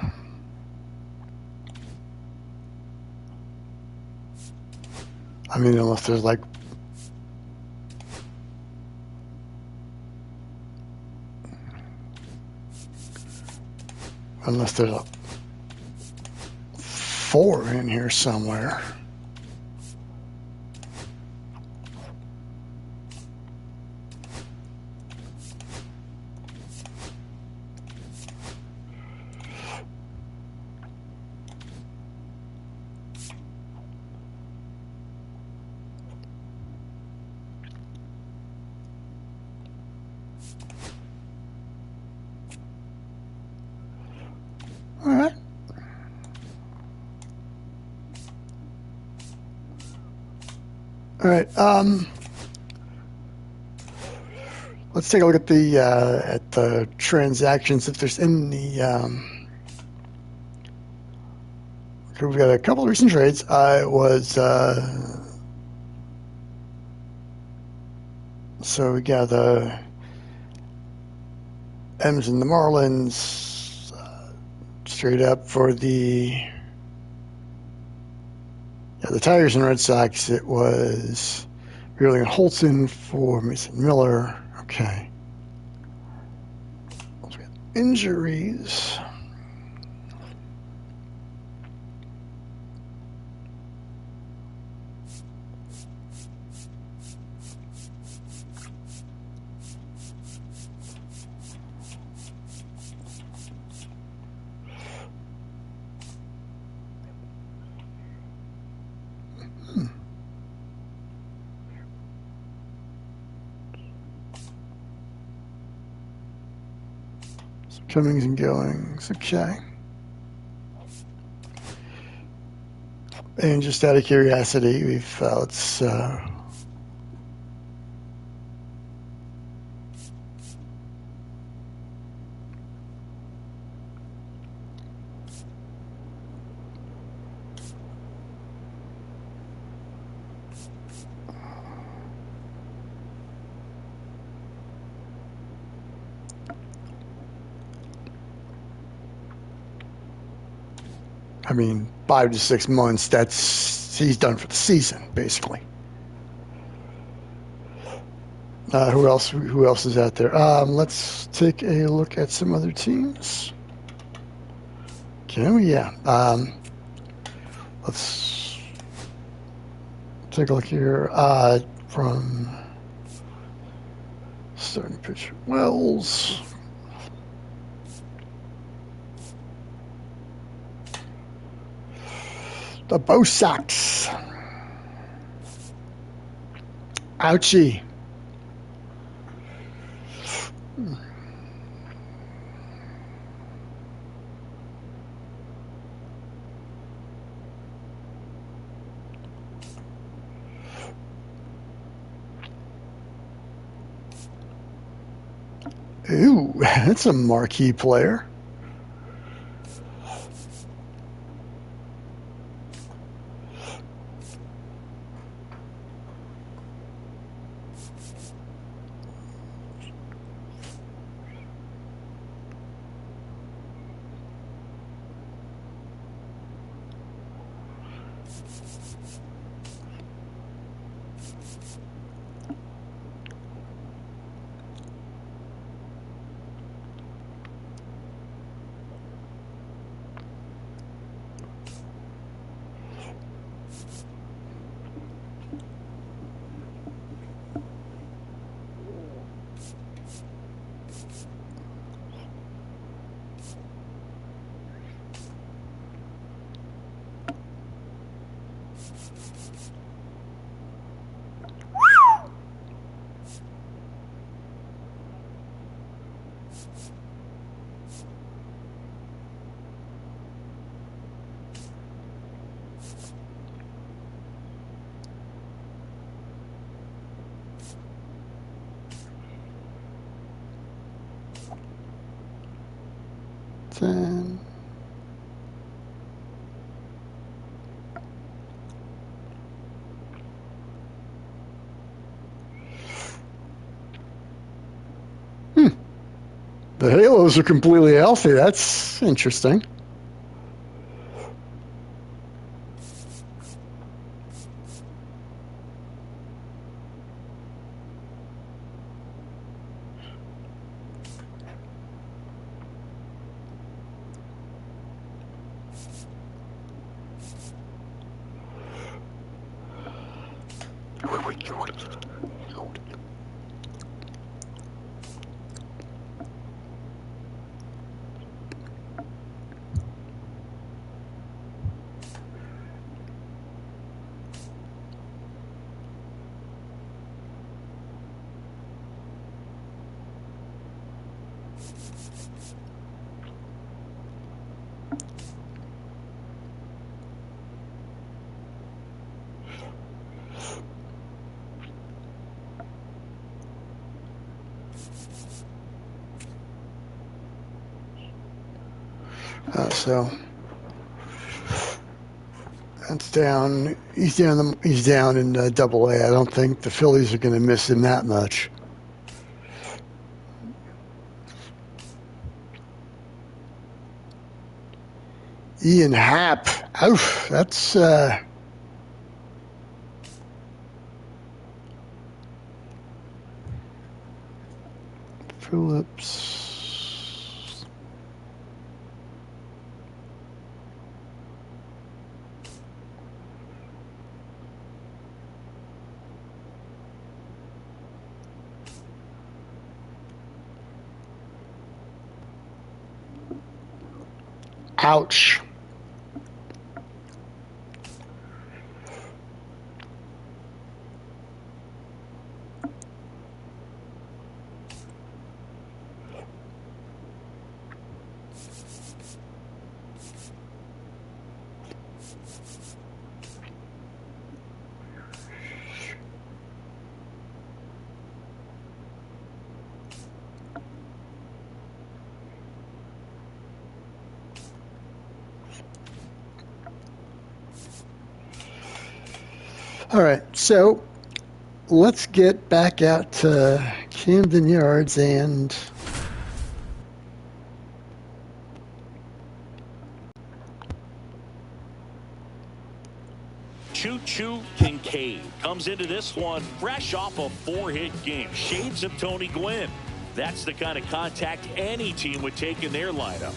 I mean, unless there's like a 4 in here somewhere. All right. All right. Let's take a look at the transactions. If there's any, okay, we've got a couple of recent trades. It was so we got the M's and the Marlins. Straight up for the Tigers and Red Sox. It was Buehler and Holton for Mason Miller. Okay. Injuries. Comings and goings, okay. And just out of curiosity, we've let's I mean, 5 to 6 months, he's done for the season, basically. Who else is out there? Let's take a look at some other teams. Can we? Yeah. Let's take a look here from starting pitcher Wells. The Bo Sox. Ouchie. Ooh, that's a marquee player. Then the halos are completely healthy. That's interesting. So that's down. He's down. He's down in Double A. I don't think the Phillies are going to miss him that much. Ian Happ. Oof, that's Phillips. Ouch. All right, so let's get back out to Camden Yards and Choo-Choo Kincade comes into this one fresh off a 4-hit game. Shades of Tony Gwynn. That's the kind of contact any team would take in their lineup.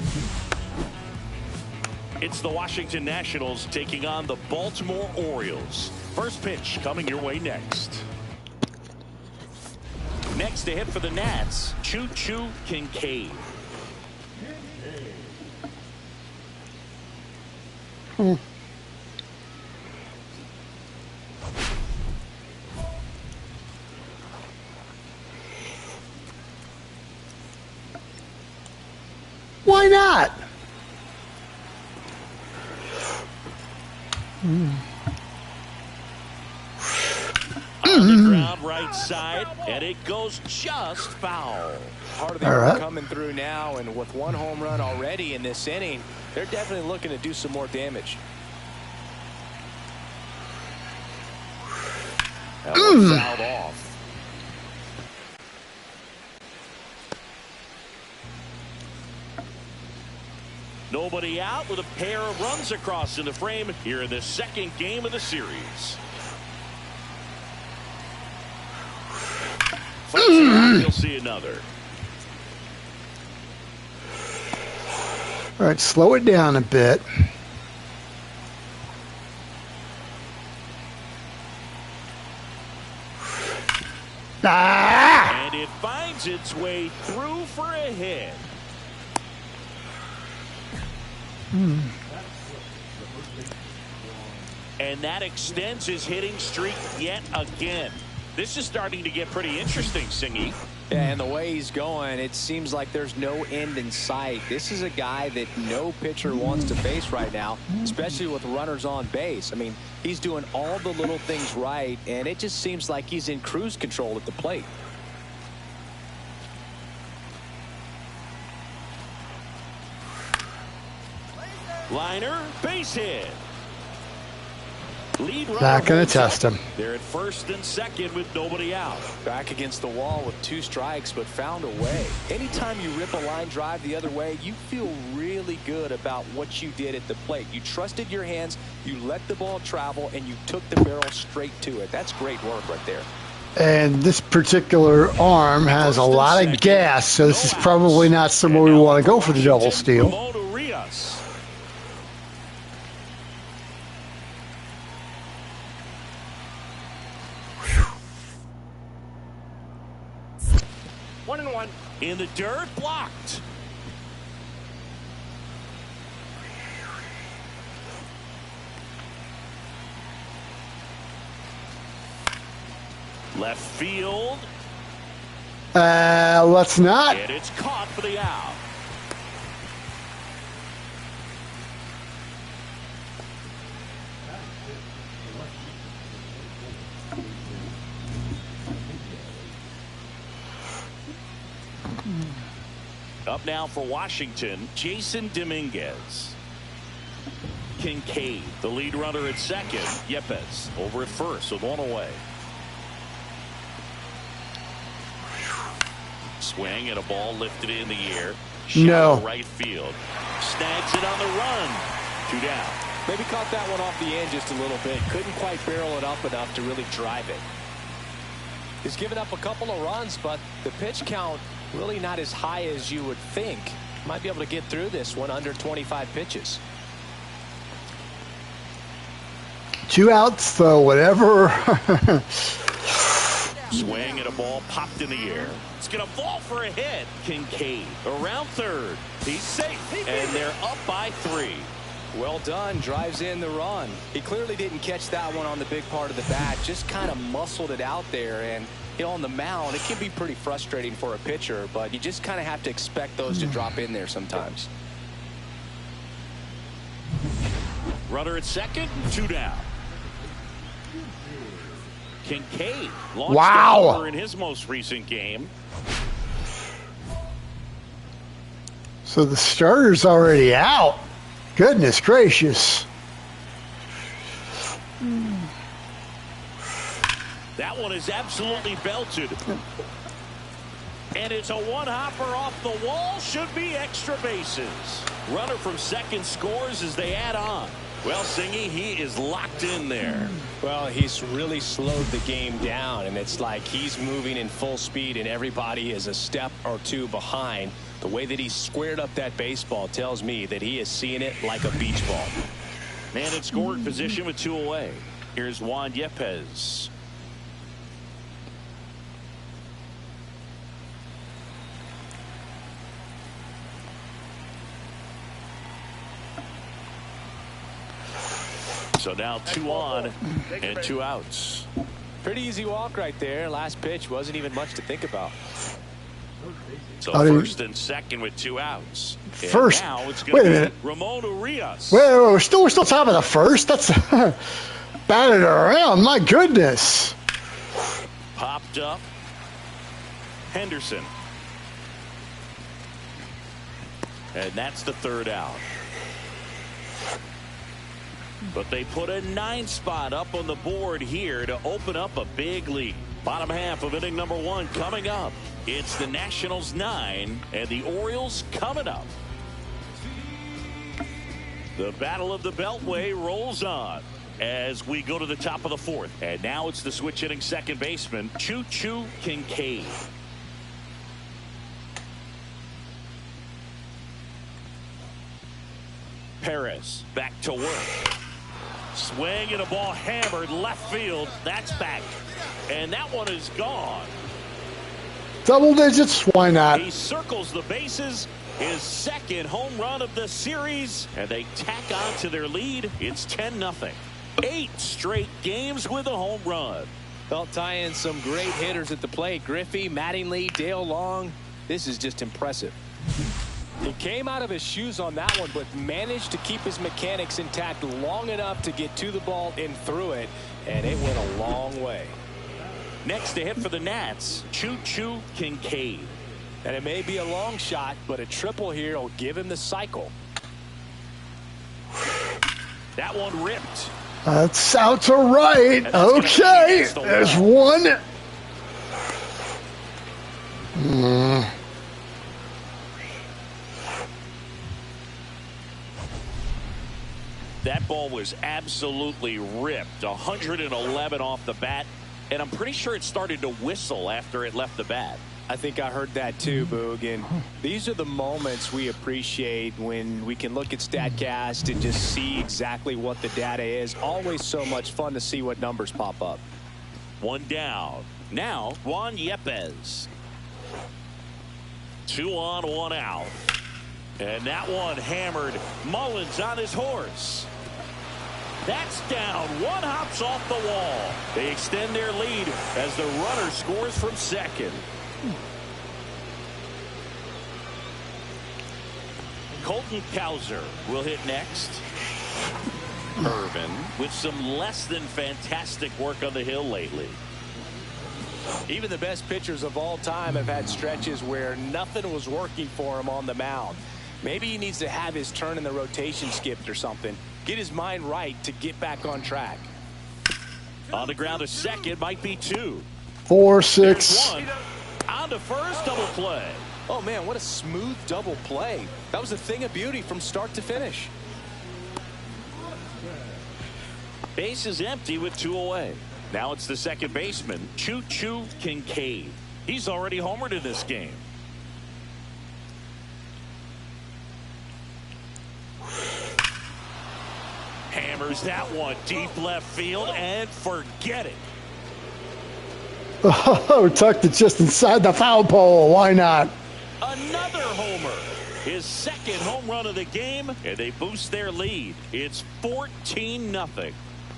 It's the Washington Nationals taking on the Baltimore Orioles. First pitch coming your way next. Next to hit for the Nats, Choo-Choo Kincade. why not? On the ground right right side, and it goes just foul. Part of the order coming through now, and with one home run already in this inning, they're definitely looking to do some more damage. That one fouled off. Nobody out with a pair of runs across in the frame here in the second game of the series. You'll see another. All right, slow it down a bit. And it finds its way through for a hit. And that extends his hitting streak yet again. This is starting to get pretty interesting, Singy. Yeah, and the way he's going, it seems like there's no end in sight. This is a guy that no pitcher wants to face right now, especially with runners on base. I mean, he's doing all the little things right, and it just seems like he's in cruise control at the plate. Liner, base hit. Lead Not going to test him. They're at first and second with nobody out. Back against the wall with 2 strikes, but found a way. Anytime you rip a line drive the other way, you feel really good about what you did at the plate. You trusted your hands, you let the ball travel, and you took the barrel straight to it. That's great work right there. And this particular arm has a lot of gas, so this is probably not somewhere we want to go for the double steal. In the dirt, blocked. Left field. Let's not. And it's caught for the out. Up now for Washington, Jason Dominguez. Kincade, the lead runner at second. Yepes over at first with one away. Swing and a ball lifted in the air. No. Right field. Snags it on the run. 2 down. Maybe caught that one off the end just a little bit. Couldn't quite barrel it up enough to really drive it. He's given up a couple of runs, but the pitch count really not as high as you would think. Might be able to get through this one under 25 pitches. 2 outs, so whatever. Swing and a ball popped in the air. It's going to fall for a hit. Kincade around third. He's safe. And they're up by 3. Well done. Drives in the run. He clearly didn't catch that one on the big part of the bat. Just kind of muscled it out there. And you know, on the mound, it can be pretty frustrating for a pitcher, but you just kind of have to expect those to drop in there sometimes. Runner at second, 2 down. Kincade launched in his most recent game. So the starter's already out. Goodness gracious. That one is absolutely belted. And it's a one-hopper off the wall. Should be extra bases. Runner from second scores as they add on. Well, Singy, he is locked in there. Well, he's really slowed the game down, and it's like he's moving in full speed, and everybody is a step or 2 behind. The way that he squared up that baseball tells me that he is seeing it like a beach ball. Man in scoring position with 2 away. Here's Juan Yepes. So now 2 on and 2 outs. Pretty easy walk right there. Last pitch wasn't even much to think about. So first and second with 2 outs. First. And now it's going to be Ramon Urias. Wait, we're still top of the first. That's batted around. My goodness. Popped up. Henderson. And that's the third out. But they put a 9 spot up on the board here to open up a big lead. Bottom half of inning number 1 coming up. It's the Nationals 9 and the Orioles coming up. The Battle of the Beltway rolls on as we go to the top of the 4th. And now it's the switch hitting second baseman, Choo-Choo Kincade. Perez back to work. Swing and a ball hammered left field. That's back. And that one is gone. Double digits, why not? He circles the bases. His second home run of the series. And they tack on to their lead. It's 10-0. 8 straight games with a home run. They'll tie in some great hitters at the plate. Griffey, Mattingly, Dale Long. This is just impressive. He came out of his shoes on that one, but managed to keep his mechanics intact long enough to get to the ball and through it, and it went a long way. Next to hit for the Nats, Choo-Choo Kincade. And it may be a long shot, but a triple here will give him the cycle. That one ripped. That's out to right. Okay, there's one. That ball was absolutely ripped. 111 off the bat. And I'm pretty sure it started to whistle after it left the bat. I think I heard that too, Boog. And these are the moments we appreciate when we can look at StatCast and just see exactly what the data is. Always so much fun to see what numbers pop up. One down. Now, Juan Yepes. 2 on, 1 out. And that one hammered. Mullins on his horse. That's down. One hops off the wall. They extend their lead as the runner scores from second. Colton Cowser will hit next. Irvin with some less than fantastic work on the hill lately. Even the best pitchers of all time have had stretches where nothing was working for him on the mound. Maybe he needs to have his turn in the rotation skipped or something. Get his mind right to get back on track. On the ground to second, might be 2. 4, 6. On to first, double play. Oh man, what a smooth double play. That was a thing of beauty from start to finish. Base is empty with 2 away. Now it's the second baseman, Choo-Choo Kincade. He's already homered in this game. Hammers that one deep left field and forget it. Oh, tucked it just inside the foul pole. Why not? Another homer. His second home run of the game, and they boost their lead. It's 14-0.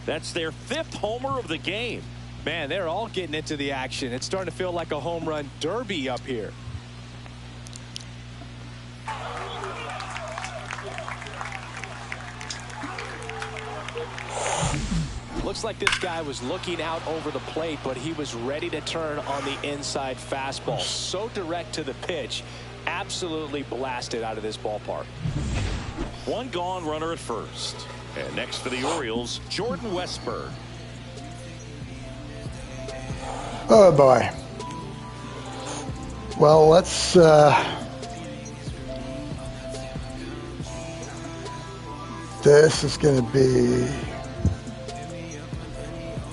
That's their 5th homer of the game. Man, they're all getting into the action. It's starting to feel like a home run derby up here. Looks like this guy was looking out over the plate, but he was ready to turn on the inside fastball. So direct to the pitch. Absolutely blasted out of this ballpark. 1 gone, runner at first. And next for the Orioles, Jordan Westburg. Oh, boy. Well, let's... this is going to be...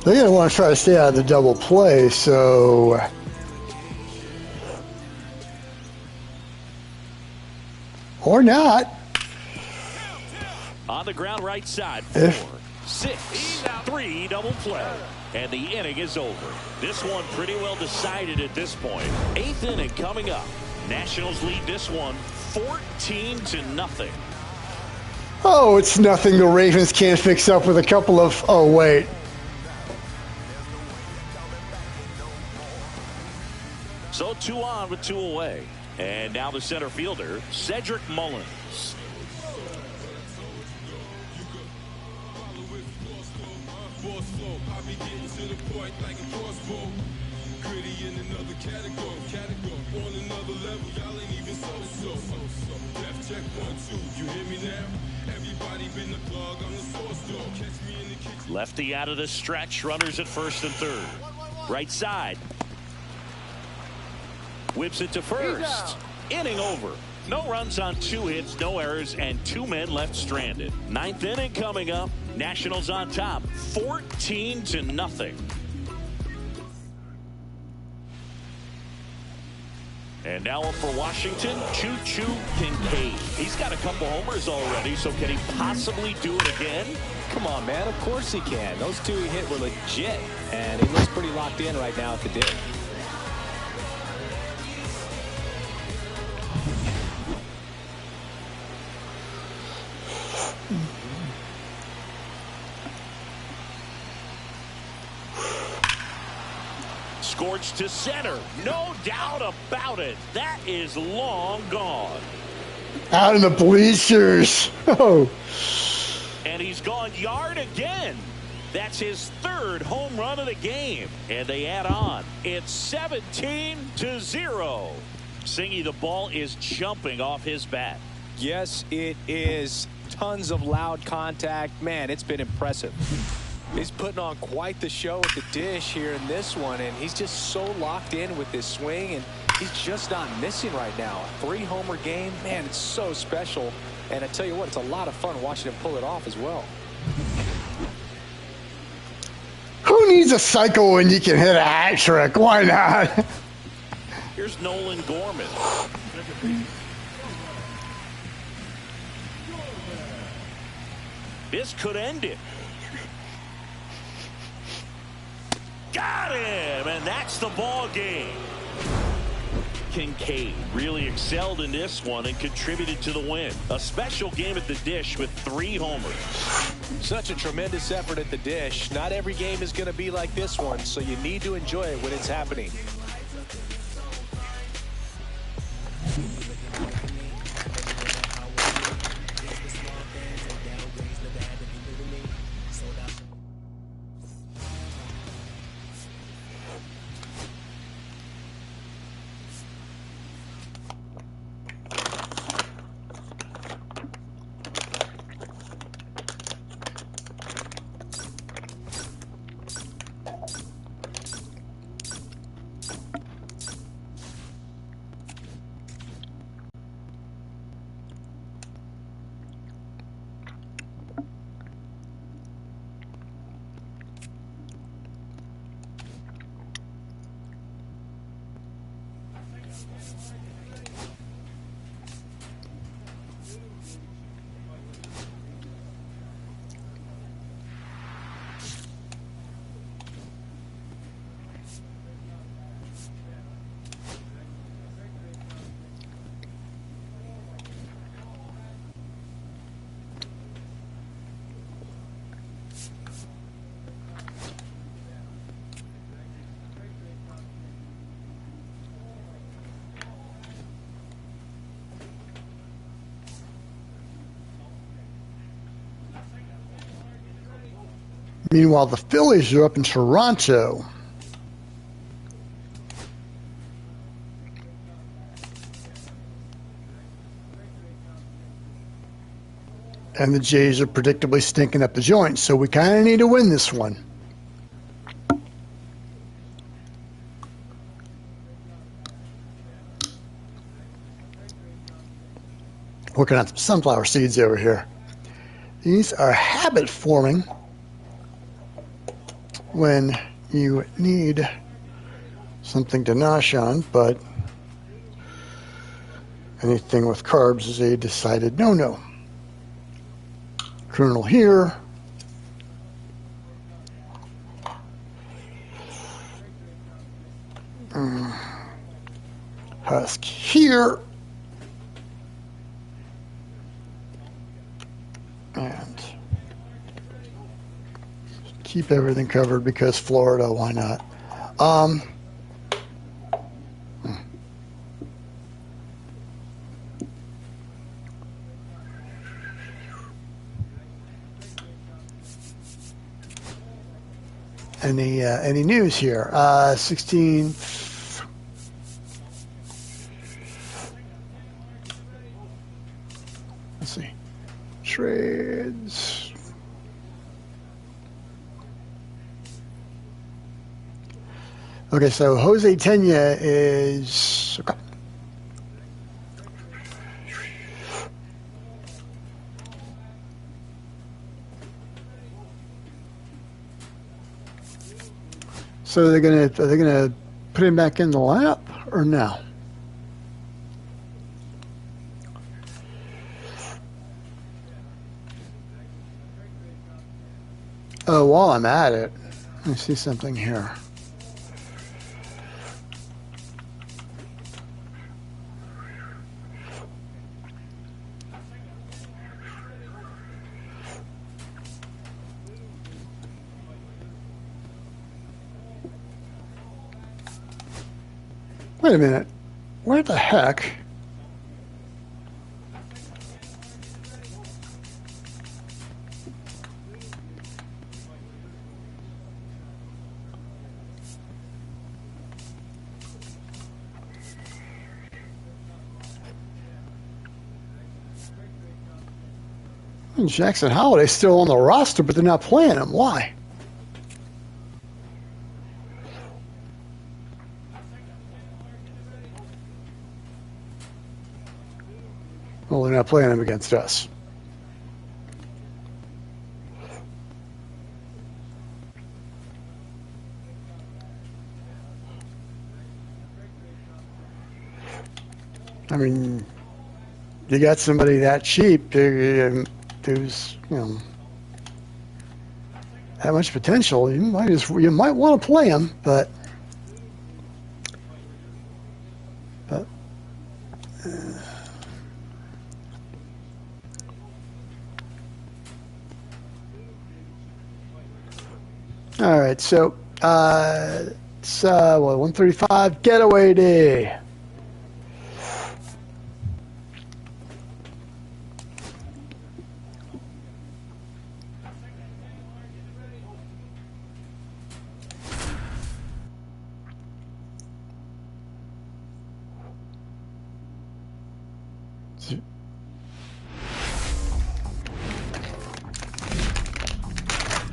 They're going to want to try to stay out of the double play, so... Or not. On the ground right side, 4, 6, 3 double play. And the inning is over. This one pretty well decided at this point. 8th inning coming up. Nationals lead this one 14-0. Oh, it's nothing the Ravens can't fix up with a couple of... Oh, wait. So 2 on with 2 away. And now the center fielder, Cedric Mullins. Lefty out of the stretch. Runners at first and third. Right side. Whips it to first. Inning over. No runs on 2 hits, no errors, and 2 men left stranded. 9th inning coming up. Nationals on top, 14-0. And now up for Washington, Choo-Choo Kincade. He's got a couple homers already, so can he possibly do it again? Come on, man. Of course he can. Those 2 he hit were legit, and he looks pretty locked in right now at the dish. Scorched to center. No doubt about it. That is long gone. Out in the bleachers. Oh. And he's gone yard again. That's his 3rd home run of the game. And they add on. It's 17-0. Singy, the ball is jumping off his bat. Yes, it is. Tons of loud contact. Man, it's been impressive. He's putting on quite the show at the dish here in this one, and he's just so locked in with his swing, and he's just not missing right now. A 3-homer game, man, it's so special. And I tell you what, it's a lot of fun watching him pull it off as well. Who needs a cycle when you can hit a hat trick? Why not? Here's Nolan Gorman. This could end it. Got him, and that's the ball game. Kincade really excelled in this one and contributed to the win. A special game at the dish with 3 homers. Such a tremendous effort at the dish. Not every game is going to be like this one, so you need to enjoy it when it's happening. Meanwhile, the Phillies are up in Toronto. And the Jays are predictably stinking up the joint, so we kind of need to win this one. Working on some sunflower seeds over here. These are habit forming when you need something to nosh on, but anything with carbs is a decided no-no. Kernel here. Husk here. And keep everything covered because Florida, why not? any news here. 16. Let's see. Trades. Okay, so Jose Tena is okay. So are they gonna put him back in the lineup or no? Oh, while I'm at it, let me see something here. Wait a minute. Where the heck? Jackson Holiday's still on the roster, but they're not playing him. Why? Well, they're not playing him against us. I mean, you got somebody that cheap who's, that much potential. You might want to play him, but all right. So it's 135 getaway day.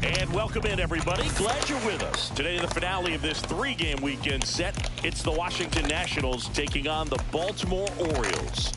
And welcome in, everybody. Glad you're with us. Today, the finale of this three-game weekend set. It's the Washington Nationals taking on the Baltimore Orioles.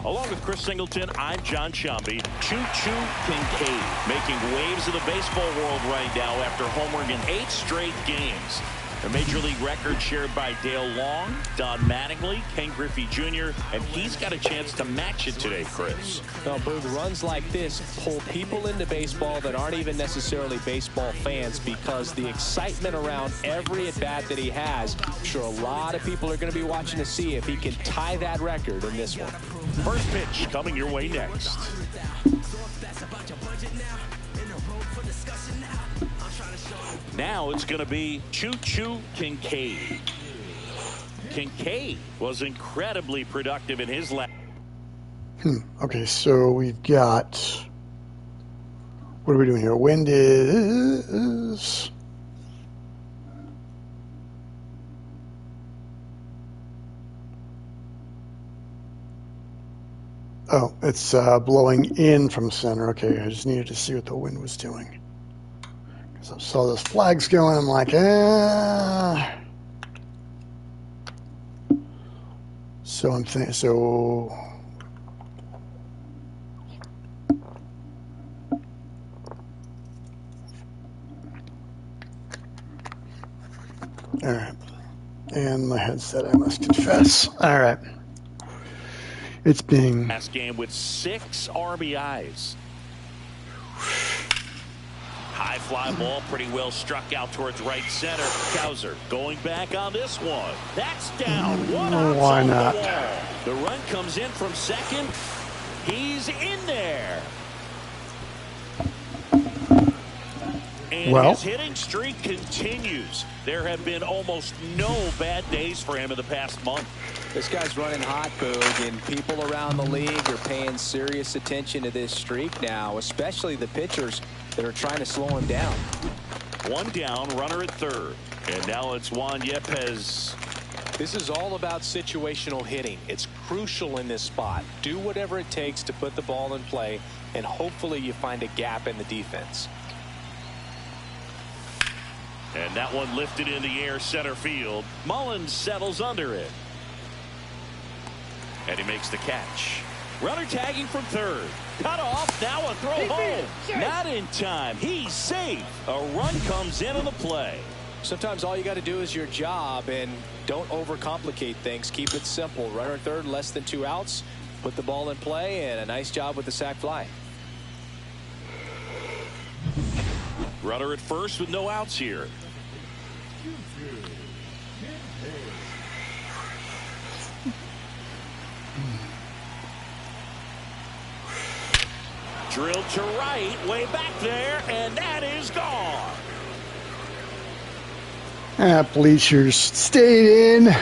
Along with Chris Singleton, I'm John Shambi. Choo-Choo Kincade making waves in the baseball world right now after homering in 8 straight games. A Major League record shared by Dale Long, Don Mattingly, Ken Griffey Jr., and he's got a chance to match it today, Chris. Well, Boog, runs like this pull people into baseball that aren't even necessarily baseball fans because the excitement around every at-bat that he has, I'm sure a lot of people are going to be watching to see if he can tie that record in this one. First pitch coming your way next. Now it's going to be Choo-Choo Kincade. Kincade was incredibly productive in his last. Okay, so we've got. What are we doing here? Wind is. Oh, it's blowing in from center. Okay, I just needed to see what the wind was doing. I saw those flags going. I'm like, So I'm thinking. So. All right. And my headset, I must confess. All right. It's being. Last game with 6 RBIs. High fly ball, pretty well struck out towards right center. Cowser going back on this one. That's down. Why not? The run comes in from second. He's in there. And his hitting streak continues. There have been almost no bad days for him in the past month. This guy's running hot, Boog, and people around the league are paying serious attention to this streak now, especially the pitchers. that are trying to slow him down. One down, runner at third. And now it's Juan Yepes. This is all about situational hitting. It's crucial in this spot. Do whatever it takes to put the ball in play, and hopefully you find a gap in the defense. And that one lifted in the air center field. Mullins settles under it. And he makes the catch. Runner tagging from third. Cut off. Now a throw home. Not in time. He's safe. A run comes in on the play. Sometimes all you got to do is your job, and don't overcomplicate things. Keep it simple. Runner at third, less than 2 outs. Put the ball in play, and a nice job with the sac fly. Runner at first with no outs here. Drilled to right, way back there, and that is gone. Bleachers stayed in.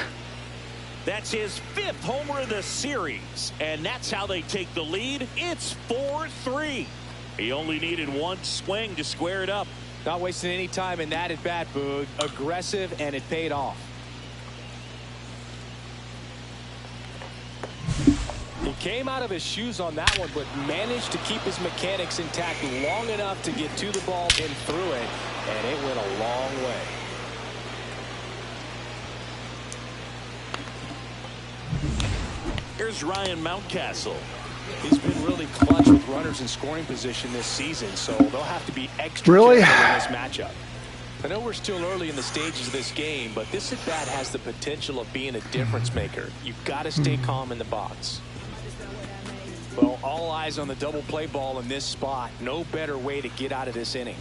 That's his 5th homer of the series, and that's how they take the lead. It's 4-3. He only needed one swing to square it up. Not wasting any time in that at bat, Boog. Aggressive, and it paid off. He came out of his shoes on that one, but managed to keep his mechanics intact long enough to get to the ball and through it, and it went a long way. Here's Ryan Mountcastle. He's been really clutch with runners in scoring position this season, so they'll have to be extra really careful in this matchup. I know we're still early in the stages of this game, but this at bat has the potential of being a difference maker. You've got to stay calm in the box. Well, all eyes on the double play ball in this spot. No better way to get out of this inning.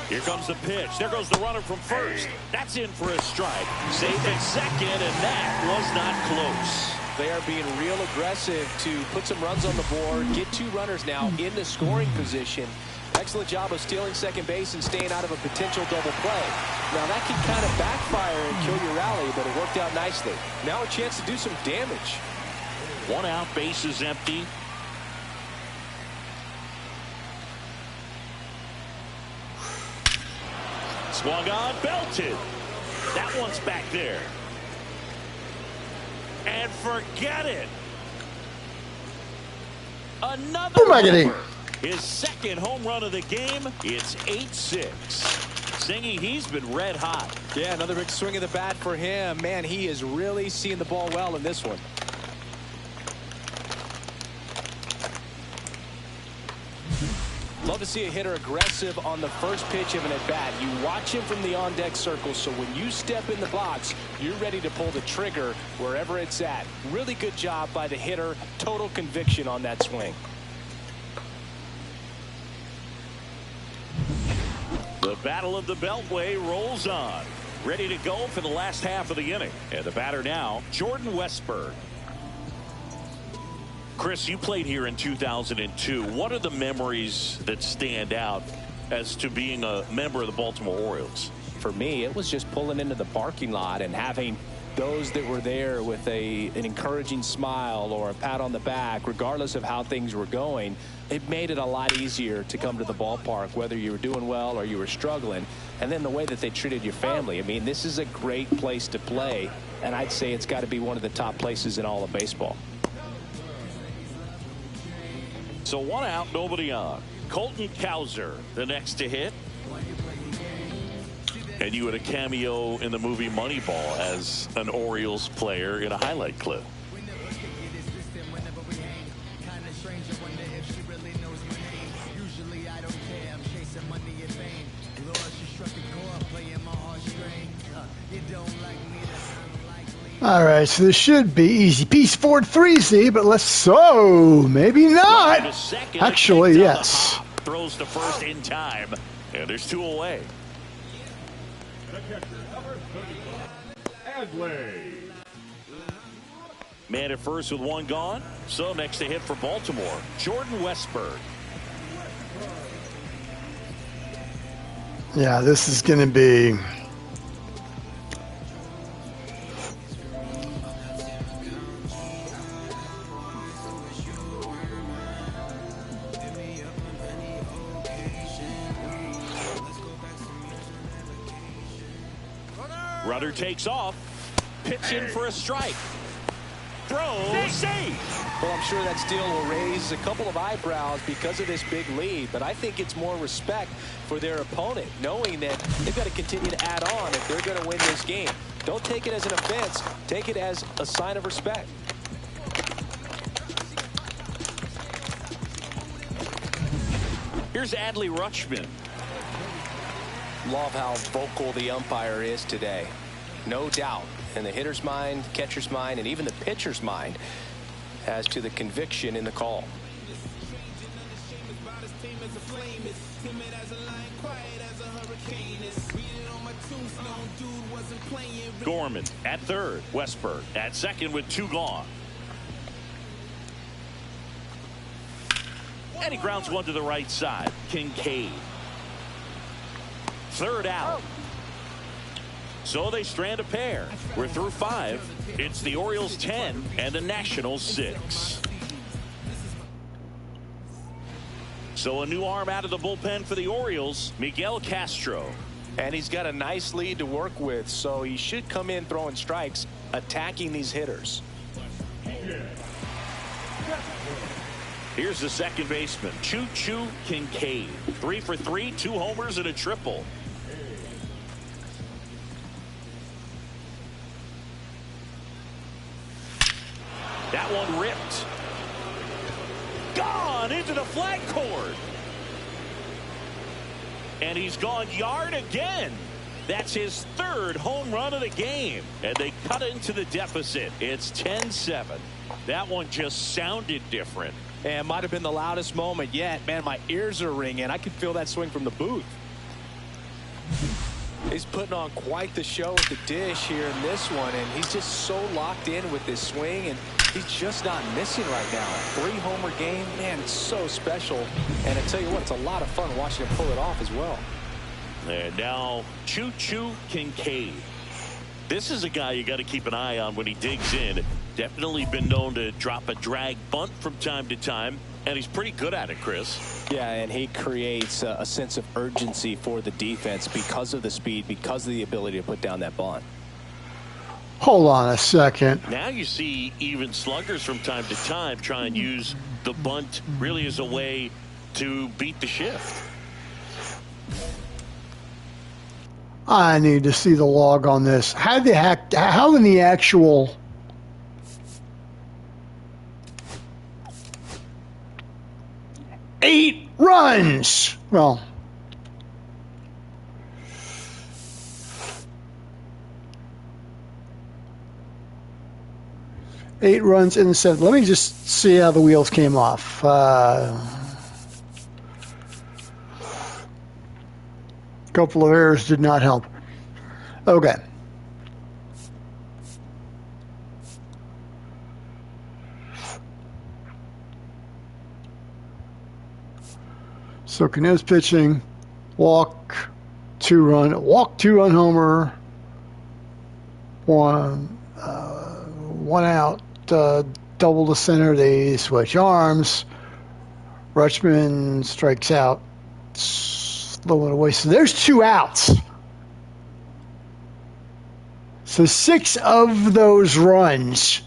Here comes the pitch. There goes the runner from first. That's in for a strike. Safe at second, and that was not close. They are being real aggressive to put some runs on the board, get 2 runners now in the scoring position. Excellent job of stealing second base and staying out of a potential double play. Now that can kind of backfire and kill your rally, but it worked out nicely. Now a chance to do some damage. 1 out, base is empty. Swung on, belted. That one's back there. And forget it. Another homer. His 2nd home run of the game. It's 8-6. Singy, he's been red hot. Yeah, another big swing of the bat for him. Man, he is really seeing the ball well in this one. Love to see a hitter aggressive on the first pitch of an at-bat. You watch him from the on-deck circle, so when you step in the box, you're ready to pull the trigger wherever it's at. Really good job by the hitter. Total conviction on that swing. The Battle of the Beltway rolls on. Ready to go for the last half of the inning. And the batter now, Jordan Westberg. Chris, you played here in 2002. What are the memories that stand out as to being a member of the Baltimore Orioles? For me, it was just pulling into the parking lot and having those that were there with an encouraging smile or a pat on the back, regardless of how things were going. It made it a lot easier to come to the ballpark, whether you were doing well or you were struggling. And then the way that they treated your family. I mean, this is a great place to play, and I'd say it's got to be one of the top places in all of baseball. So 1 out, nobody on. Colton Cowser, the next to hit. And you had a cameo in the movie Moneyball as an Orioles player in a highlight clip. All right, so this should be easy peasy 4-3, but maybe not. Actually, yes. Throws to first in time, and there's 2 away. Man at first with 1 gone. So next to hit for Baltimore, Jordan Westberg. Yeah, this is going to be. Runner takes off. Pitch in for a strike. Throw, save. Well, I'm sure that steal will raise a couple of eyebrows because of this big lead, but I think it's more respect for their opponent, knowing that they've got to continue to add on if they're going to win this game. Don't take it as an offense. Take it as a sign of respect. Here's Adley Rutschman. Love how vocal the umpire is today. No doubt in the hitter's mind, catcher's mind, and even the pitcher's mind as to the conviction in the call. Gorman at third. Westberg at second with 2 gone. And he grounds one to the right side. Kincade. Third out. So they strand a pair. We're through 5. It's the Orioles 10 and the Nationals 6. So a new arm out of the bullpen for the Orioles, Miguel Castro. And he's got a nice lead to work with, so he should come in throwing strikes, attacking these hitters. Here's the second baseman, Choo-Choo Kincade. 3 for 3, 2 homers and a triple. That one ripped. Gone into the flag cord. And he's gone yard again. That's his 3rd home run of the game. And they cut into the deficit. It's 10-7. That one just sounded different. And might have been the loudest moment yet. Man, my ears are ringing. I could feel that swing from the booth. He's putting on quite the show with the dish here in this one, and he's just so locked in with this swing, and he's just not missing right now. 3-homer game, man, it's so special. And I tell you what, it's a lot of fun watching him pull it off as well. And now Choo-Choo Kincade. This is a guy you got to keep an eye on when he digs in. Definitely been known to drop a drag bunt from time to time, and he's pretty good at it, Chris. Yeah, and he creates a sense of urgency for the defense because of the speed, because of the ability to put down that bunt. Hold on a second. Now you see even sluggers from time to time try and use the bunt really as a way to beat the shift. I need to see the log on this. How in the actual... Eight runs. Well, eight runs in the 7th. Let me just see how the wheels came off. Couple of errors did not help. Okay. So Cane's pitching, walk, 2-run homer, one out, double to center. They switch arms. Rutschman strikes out, slow it away. So there's 2 outs. So 6 of those runs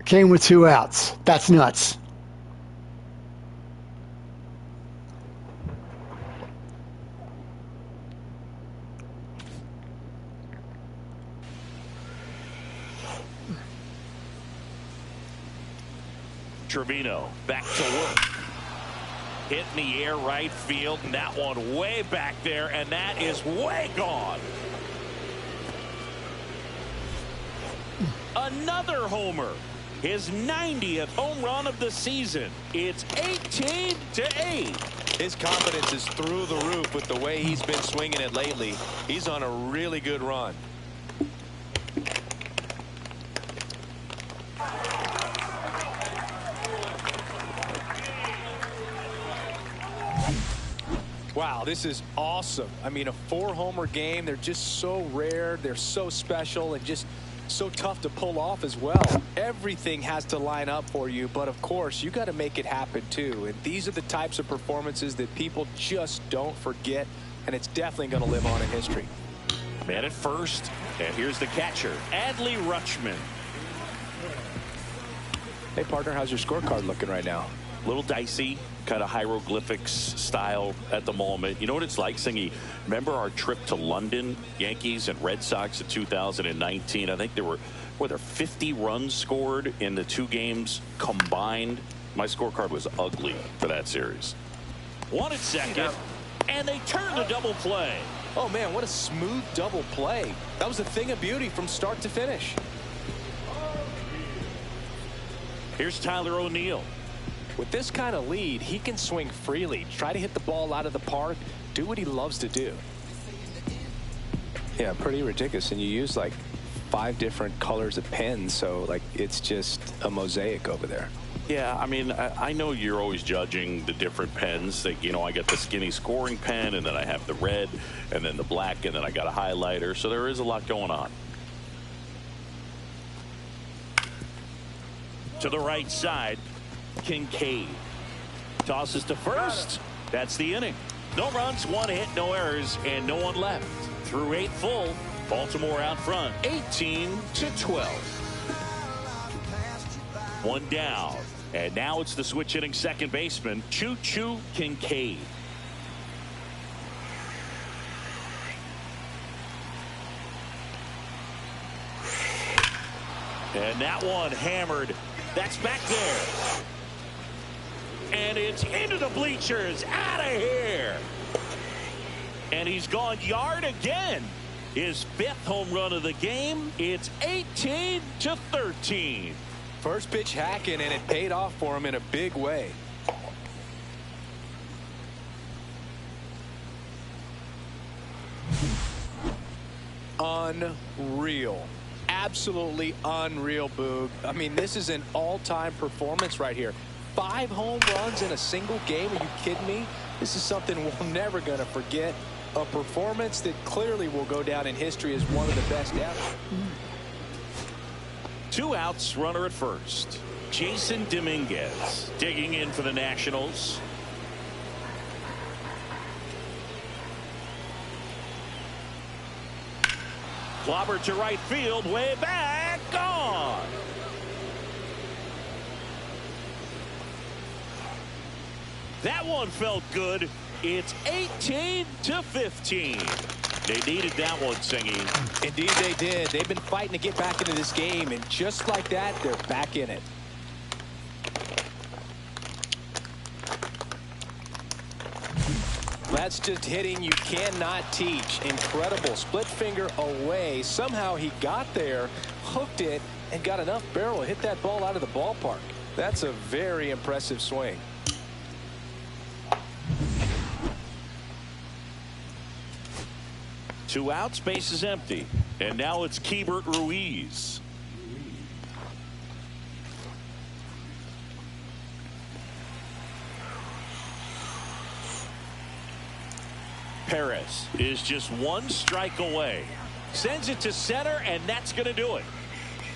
came with 2 outs. That's nuts. Trevino back to work. Hit in the air right field, and that one way back there, and that is way gone. Another homer. His 90th home run of the season. It's 18-8. His confidence is through the roof with the way he's been swinging it lately. He's on a really good run. Wow, this is awesome. I mean, a 4-homer game. They're just so rare. They're so special and just so tough to pull off as well. Everything has to line up for you, but of course, you got to make it happen too. And these are the types of performances that people just don't forget and it's definitely going to live on in history. Man at first, and here's the catcher, Adley Rutschman. Hey, partner, how's your scorecard looking right now? A little dicey, kind of hieroglyphics style at the moment. You know what it's like, Singy? Remember our trip to London, Yankees and Red Sox in 2019? I think were there 50 runs scored in the 2 games combined? My scorecard was ugly for that series. 1 at second, and they turn the double play. Oh, man, what a smooth double play. That was a thing of beauty from start to finish. Here's Tyler O'Neill. With this kind of lead, he can swing freely, try to hit the ball out of the park, do what he loves to do. Yeah, pretty ridiculous. And you use like 5 different colors of pens, so like it's just a mosaic over there. Yeah, I mean, I know you're always judging the different pens. Like, you know, I got the skinny scoring pen, and then I have the red, and then the black, and then I got a highlighter. So there is a lot going on. To the right side, Kincade tosses to first. That's the inning. No runs, 1 hit, no errors, and no one left. Through 8 full, Baltimore out front, 18-12. 1 down. And now it's the switch hitting second baseman, Choo-Choo Kincade. And that one hammered. That's back there. And it's into the bleachers. Out of here. And he's gone yard again. His 5th home run of the game. It's 18-13. First pitch hacking, and it paid off for him in a big way. Unreal. Absolutely unreal, Boog. I mean, this is an all-time performance right here. 5 home runs in a single game. Are you kidding me? This is something we're never going to forget. A performance that clearly will go down in history as one of the best ever. 2 outs, runner at first. Jason Dominguez digging in for the Nationals. Clobber to right field, way back, gone. That one felt good. It's 18-15. They needed that one, Singy. Indeed they did. They've been fighting to get back into this game, and just like that, they're back in it. That's just hitting you cannot teach. Incredible. Split finger away. Somehow he got there, hooked it, and got enough barrel to hit that ball out of the ballpark. That's a very impressive swing. Two outs, base is empty. And now it's Keibert Ruiz. Perez is just 1 strike away. Sends it to center, and that's going to do it.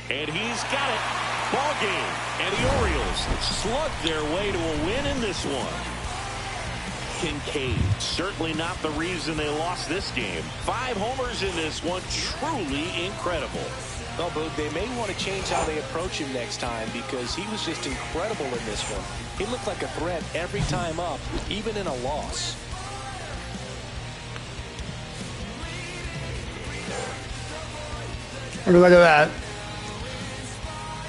And he's got it. Ball game. And the Orioles slugged their way to a win in this one. Kincade, certainly not the reason they lost this game. 5 homers in this one, truly incredible. Well, Boog, they may want to change how they approach him next time because he was just incredible in this one. He looked like a threat every time up, even in a loss. I mean, look at that.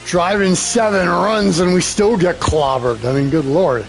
Driving 7 runs and we still get clobbered. I mean, good Lord.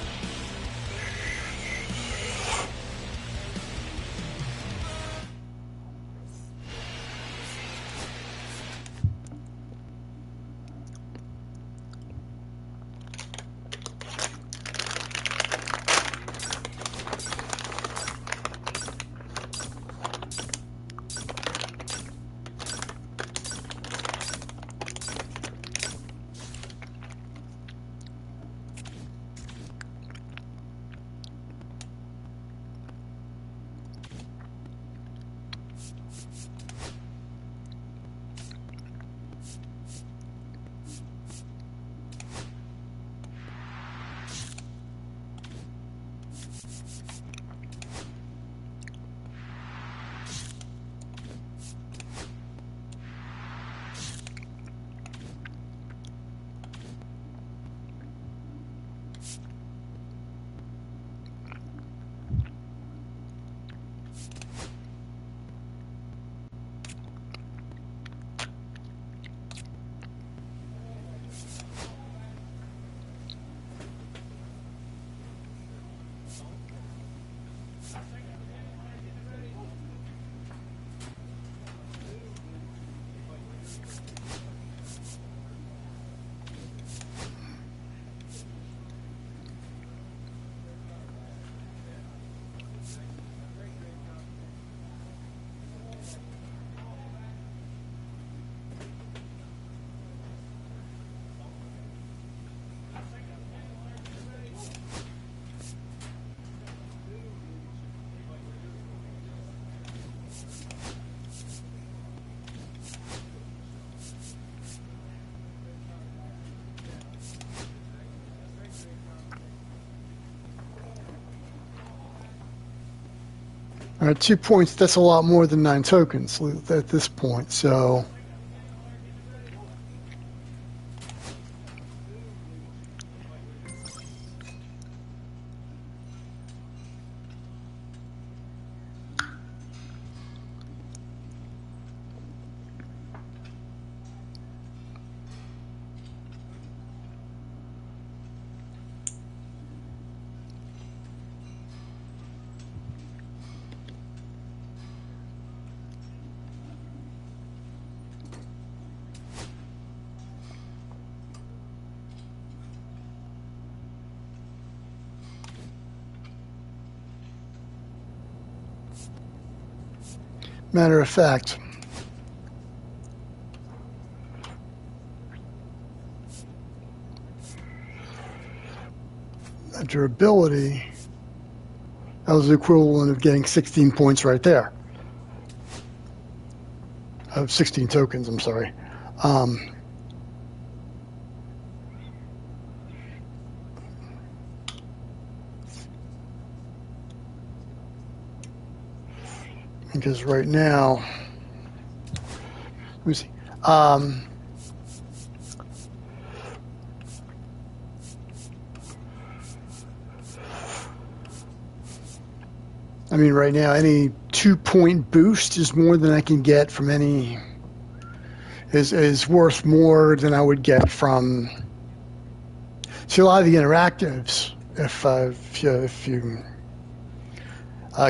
All right, 2 points. That's a lot more than 9 tokens at this point. So. Matter of fact, durability, that was the equivalent of getting 16 points right there. Of 16 tokens, I'm sorry. Because right now, let me see. I mean, right now, any 2-point boost is more than I can get from any. Is worth more than I would get from. See, a lot of the interactives, if you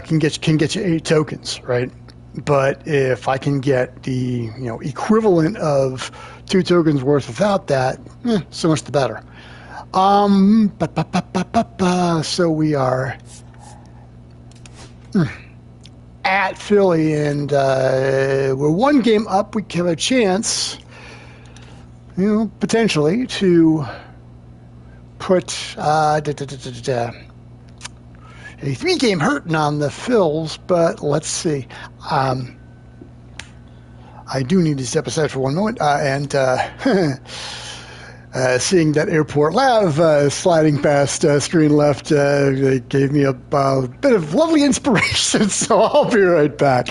can get you 8 tokens, right? But if I can get the equivalent of 2 tokens worth without that, so much the better. So we are at Philly, and we're 1 game up. We have a chance, potentially to put a 3-game hurting on the Phils, but let's see. I do need to step aside for one moment, and seeing that Airport Lav sliding past screen left gave me a bit of lovely inspiration, so I'll be right back.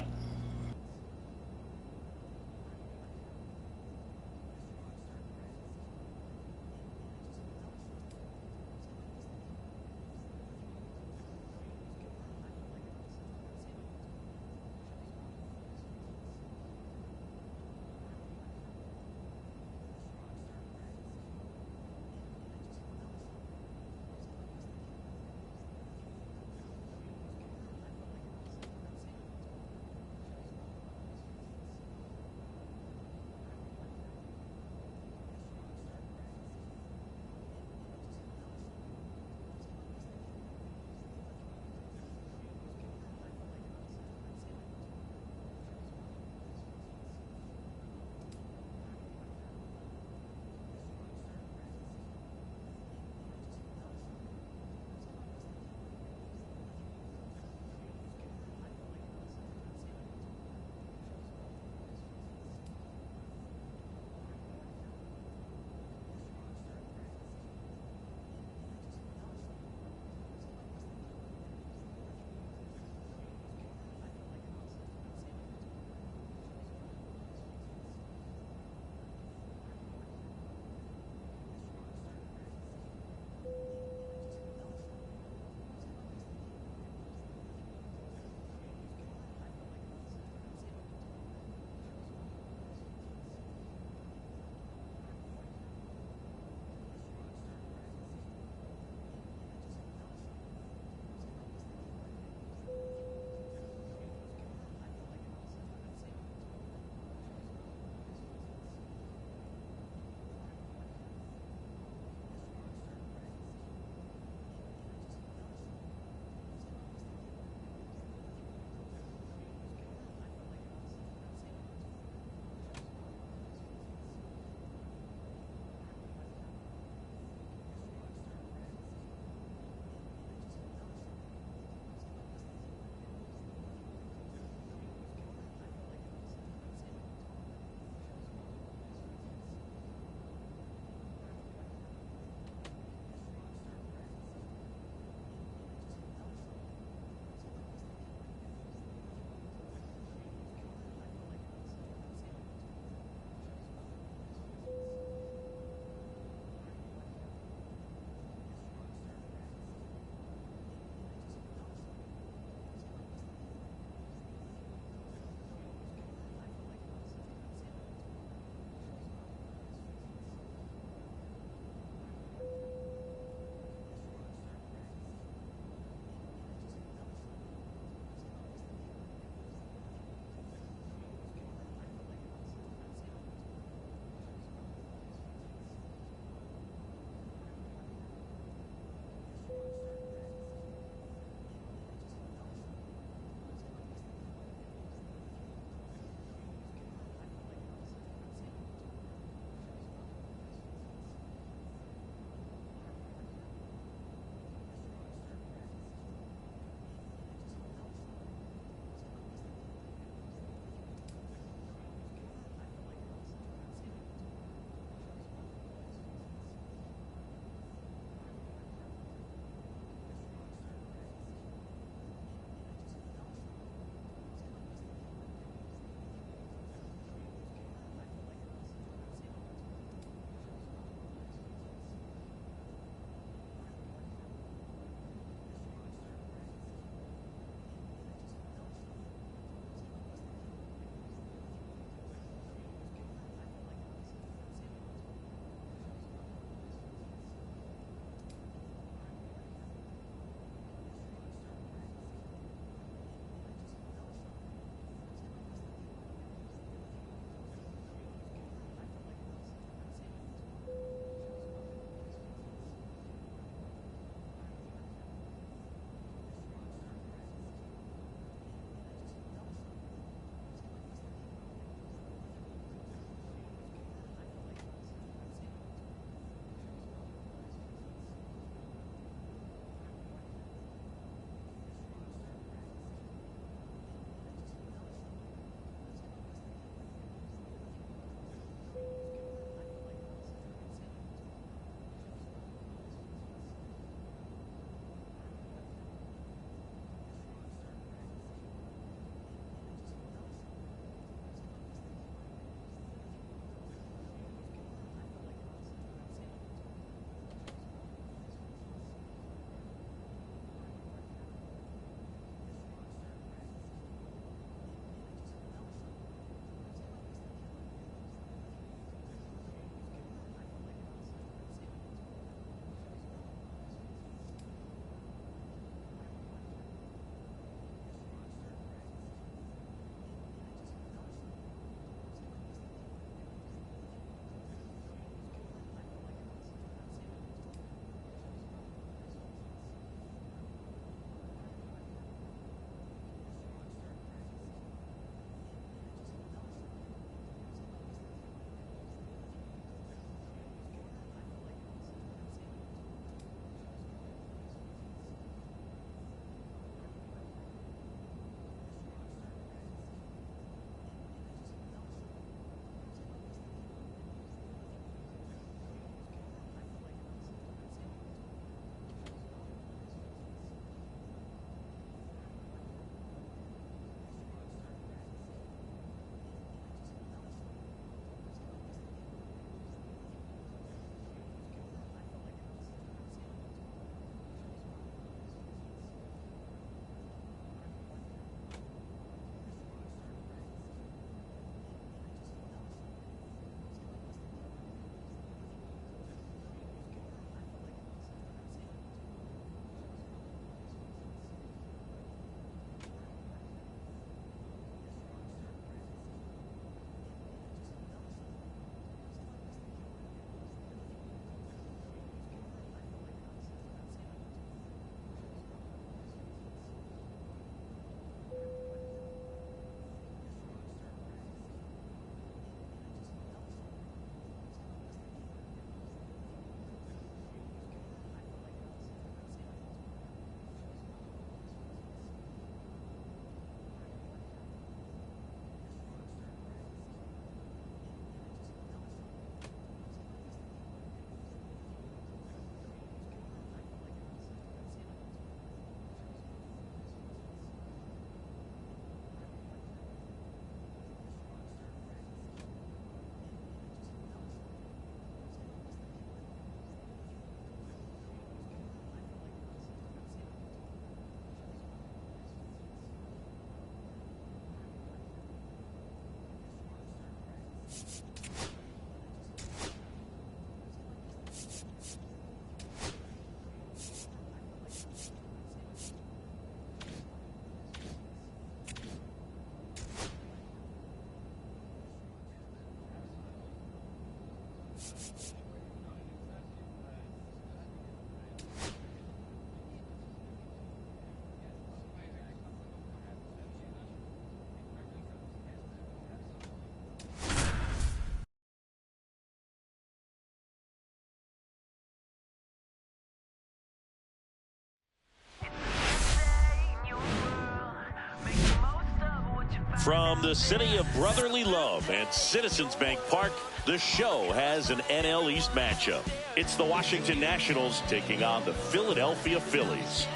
From the city of brotherly love and Citizens Bank Park, the show has an NL East matchup. It's the Washington Nationals taking on the Philadelphia Phillies.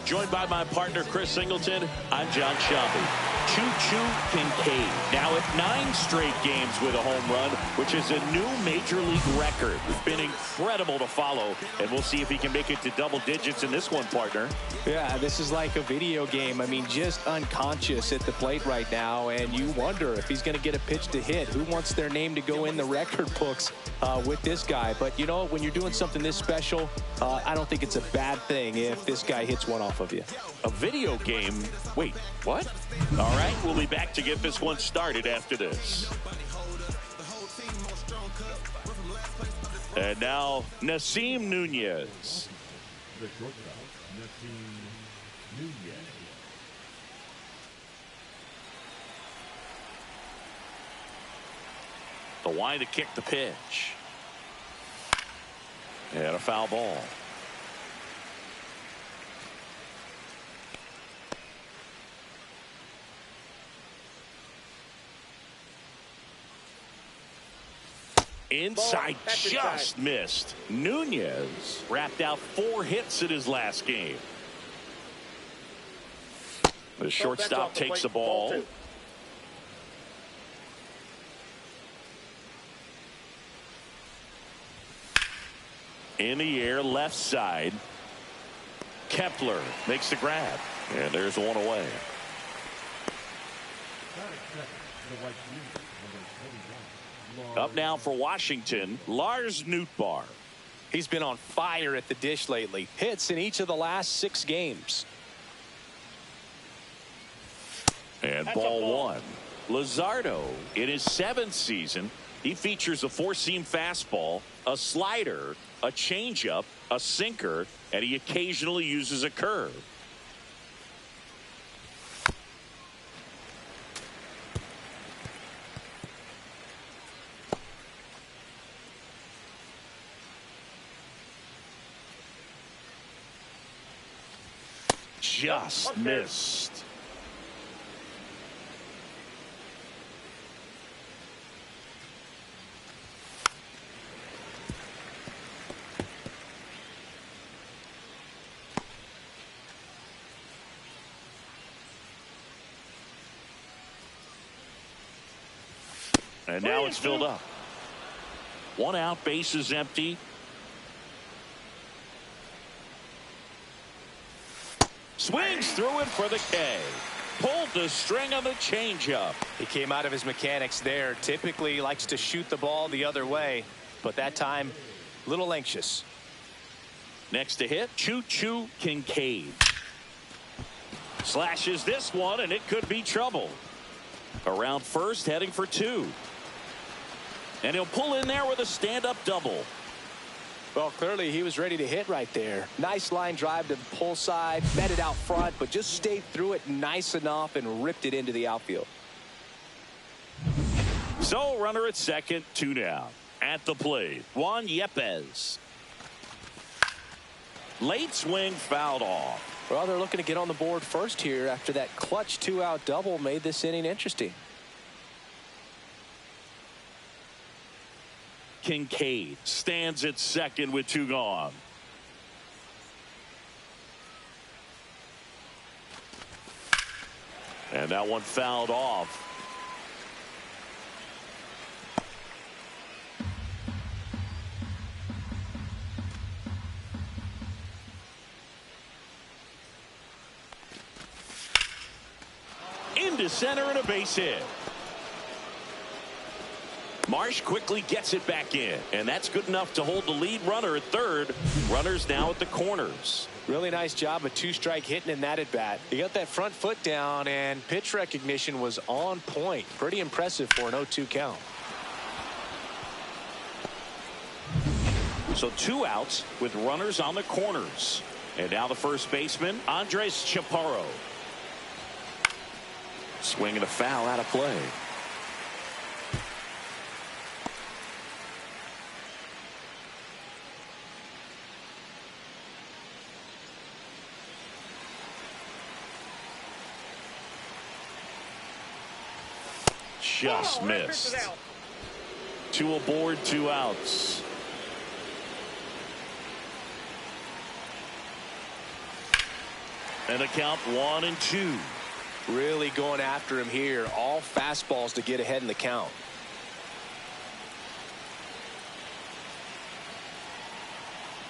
Joined by my partner, Chris Singleton, I'm John Shelby. Choo-Choo Kincade now at 9 straight games with a home run, which is a new major league record. It's been incredible to follow, and we'll see if he can make it to double digits in this one, partner. Yeah, this is like a video game. I mean, just unconscious at the plate right now, and you wonder if he's going to get a pitch to hit. Who wants their name to go in the record books with this guy? But, you know, when you're doing something this special, I don't think it's a bad thing if this guy hits one off of you. A video game? Wait, what? All right, we'll be back to get this one started after this. And now, Nasim Nunez. The shortstop, Nasim Nunez. The line to kick the pitch. And a foul ball. Inside, just missed. Nunez wrapped out 4 hits in his last game. The shortstop takes the ball. In the air, left side. Kepler makes the grab. And there's one away. Up now for Washington, Lars Nootbaar. He's been on fire at the dish lately. Hits in each of the last 6 games. And ball 1. Luzardo, in his 7th season, he features a 4-seam fastball, a slider, a changeup, a sinker, and he occasionally uses a curve. Just missed. And now it's filled up. 1 out, base is empty. Swings through it for the K. Pulled the string on the changeup. He came out of his mechanics there. Typically he likes to shoot the ball the other way, but that time a little anxious. Next to hit, Choo-Choo Kincade. Slashes this one, and it could be trouble. Around first, heading for 2. And he'll pull in there with a stand-up double. Well, clearly he was ready to hit right there. Nice line drive to the pull side, met it out front, but just stayed through it nice enough and ripped it into the outfield. So, runner at second, 2 down. At the plate, Juan Yepes. Late swing fouled off. Well, they're looking to get on the board first here after that clutch 2-out double made this inning interesting. Kincade stands at second with 2 gone. And that one fouled off. Into center and a base hit. Marsh quickly gets it back in, and that's good enough to hold the lead runner at third. Runners now at the corners. Really nice job of 2-strike hitting in that at bat. He got that front foot down, and pitch recognition was on point. Pretty impressive for an 0-2 count. So 2 outs with runners on the corners. And now the first baseman, Andres Chaparro. Swinging a foul out of play. Just missed. 2 aboard, 2 outs. And a count 1-2. Really going after him here. All fastballs to get ahead in the count.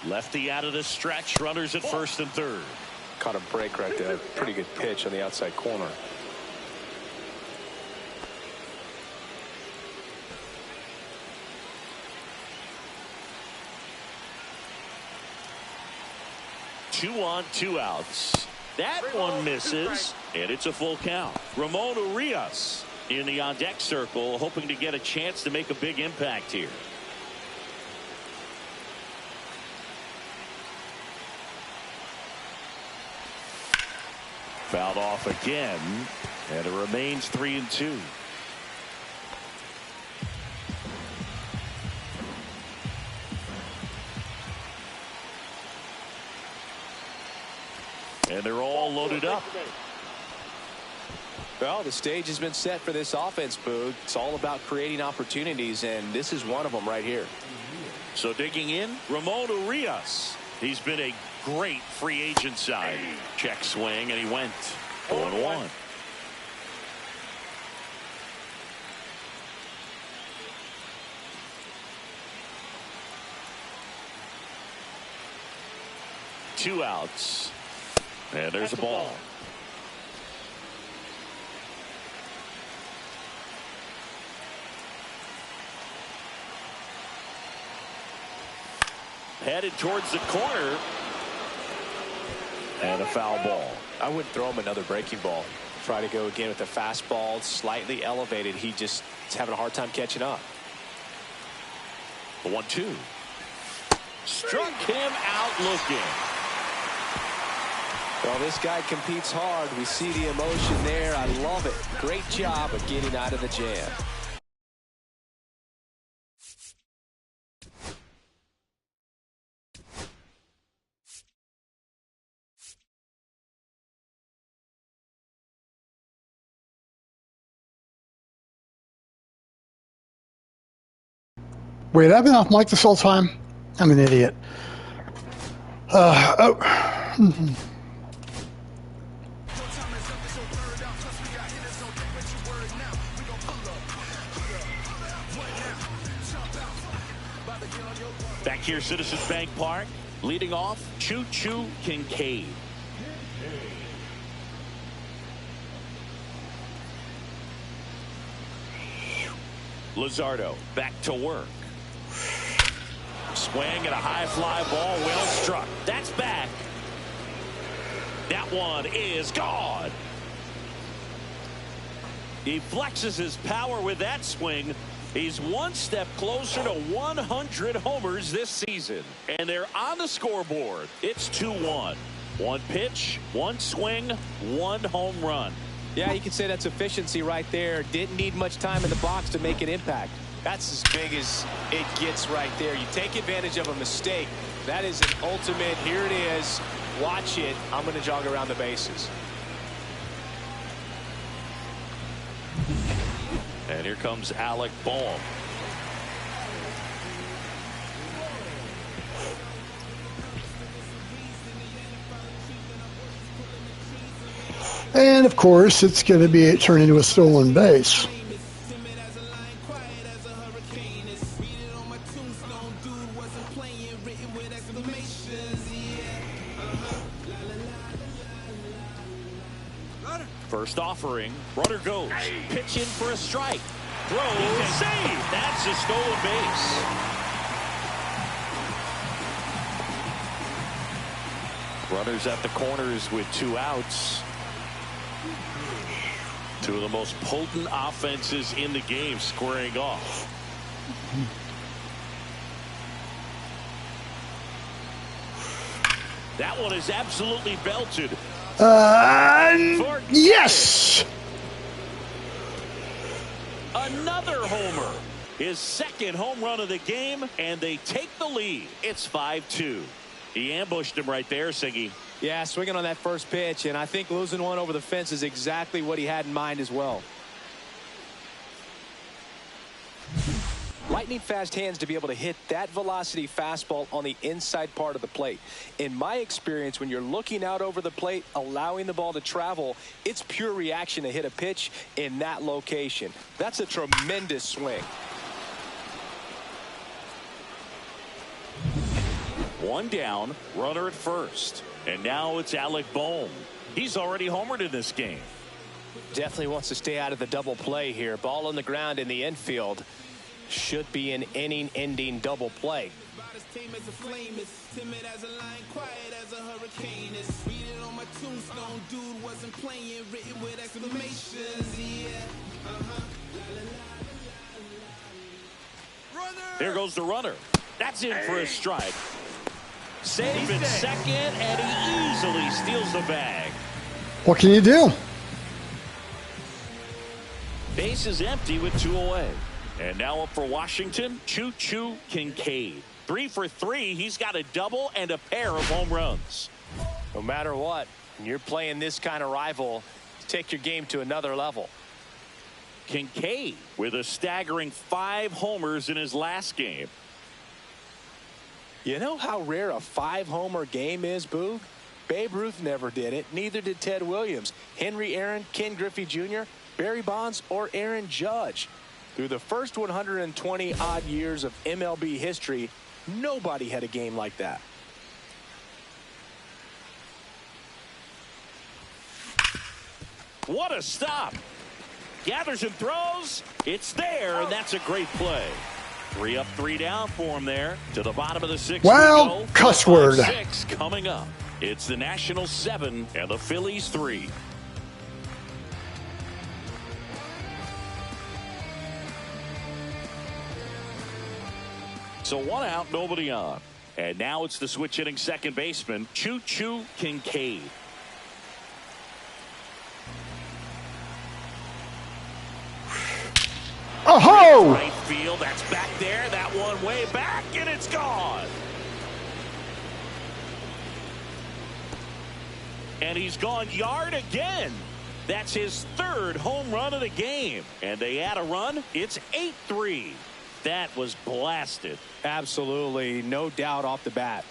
Lefty out of the stretch. Runners at first and third. Caught a break right there. Pretty good pitch on the outside corner. Two on, 2 outs. That one misses, and it's a full count. Ramon Urias in the on-deck circle, hoping to get a chance to make a big impact here. Fouled off again, and it remains 3-2. And they're all loaded up. Well, the stage has been set for this offense, Boog. It's all about creating opportunities, and this is one of them right here. So digging in, Ramon Urias. He's been a great free agent side. Check swing, and he went 0-1. Two outs. And there's a ball. Headed towards the corner. And a foul ball. I wouldn't throw him another breaking ball. Try to go again with the fastball slightly elevated. He just is having a hard time catching up. The 1-2. Struck him out looking. Well, this guy competes hard. We see the emotion there. I love it. Great job of getting out of the jam. Wait, I've been off mic this whole time? I'm an idiot. Back here, Citizens Bank Park, leading off, Choo-Choo Kincade. Luzardo back to work. Swing and a high fly ball, well struck. That's back. That one is gone. He flexes his power with that swing. He's one step closer to 100 homers this season. And they're on the scoreboard. It's 2-1. One pitch, one swing, one home run. Yeah, you can say that's efficiency right there. Didn't need much time in the box to make an impact. That's as big as it gets right there. You take advantage of a mistake. That is an ultimate. Here it is. Watch it. I'm going to jog around the bases. And here comes Alec Bohm. And, of course, it's going to be turned into a stolen base. First offering, runner goes, pitch in for a strike, throw, save. That's a stolen base. Runners at the corners with 2 outs. Two of the most potent offenses in the game squaring off. That one is absolutely belted. Yes! Another homer. His second home run of the game, and they take the lead. It's 5-2. He ambushed him right there, Siggy. Yeah, swinging on that first pitch, and I think losing one over the fence is exactly what he had in mind as well. Lightning fast hands to be able to hit that velocity fastball on the inside part of the plate. In my experience, when you're looking out over the plate, allowing the ball to travel, it's pure reaction to hit a pitch in that location. That's a tremendous swing. One down, runner at first. And now it's Alec Bohm. He's already homered in this game. Definitely wants to stay out of the double play here. Ball on the ground in the infield. Should be an inning-ending double play. There goes the runner. That's in for a strike. Save at second, and he easily steals the bag. What can you do? Base is empty with 2 away. And now up for Washington, Choo-Choo Kincade. 3 for 3. He's got a double and a pair of home runs. No matter what, when you're playing this kind of rival, take your game to another level. Kincade with a staggering 5 homers in his last game. You know how rare a 5-homer game is, Boog? Babe Ruth never did it. Neither did Ted Williams, Henry Aaron, Ken Griffey Jr., Barry Bonds, or Aaron Judge. Through the first 120-odd years of MLB history, nobody had a game like that. What a stop. Gathers and throws. It's there, and that's a great play. 3 up, 3 down for him there. To the bottom of the 6th. Well, cuss word. 6 coming up. It's the Nationals 7 and the Phillies 3. So 1 out, nobody on. And now it's the switch hitting second baseman, Choo-Choo Kincade. Oh-ho! Right field, that's back there. That one way back, and it's gone. And he's gone yard again. That's his 3rd home run of the game. And they add a run. It's 8-3. That was blasted. Absolutely, no doubt off the bat.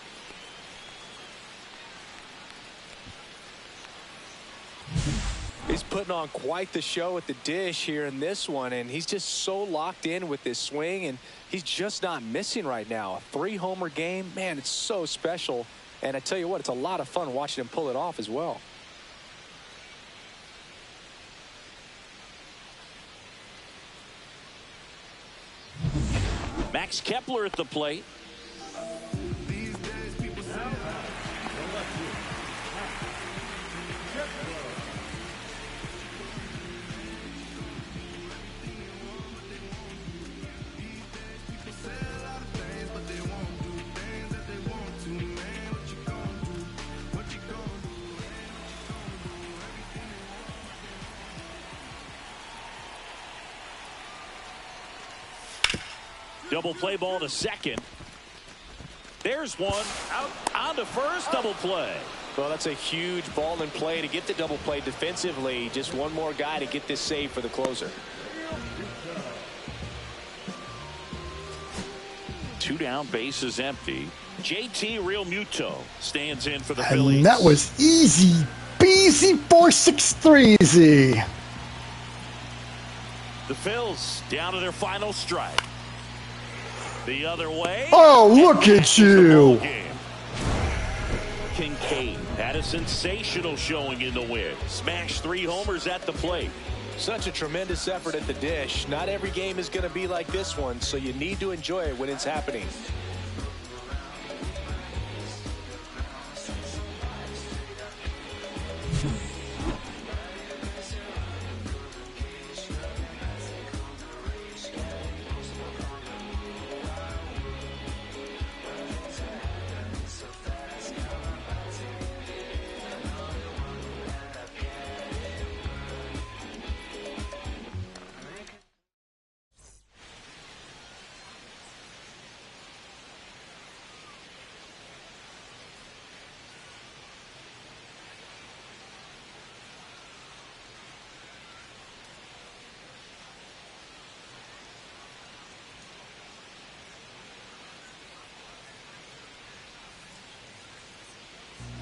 He's putting on quite the show at the dish here in this one, and he's just so locked in with this swing, and he's just not missing right now. A 3-homer game, man, it's so special. And I tell you what, it's a lot of fun watching him pull it off as well. Max Kepler at the plate. Double play ball to second. There's one out on to first. Double play. Well, that's a huge ball in play to get the double play defensively. Just one more guy to get this save for the closer. 2 down, base is empty. JT Realmuto stands in for the And Phillies. that was easy peasy 4-6-3 easy. The Phils down to their final strike. The other way. Oh, look at you. Kincade had a sensational showing in the win. Smashed 3 homers at the plate. Such a tremendous effort at the dish. Not every game is going to be like this one, so you need to enjoy it when it's happening.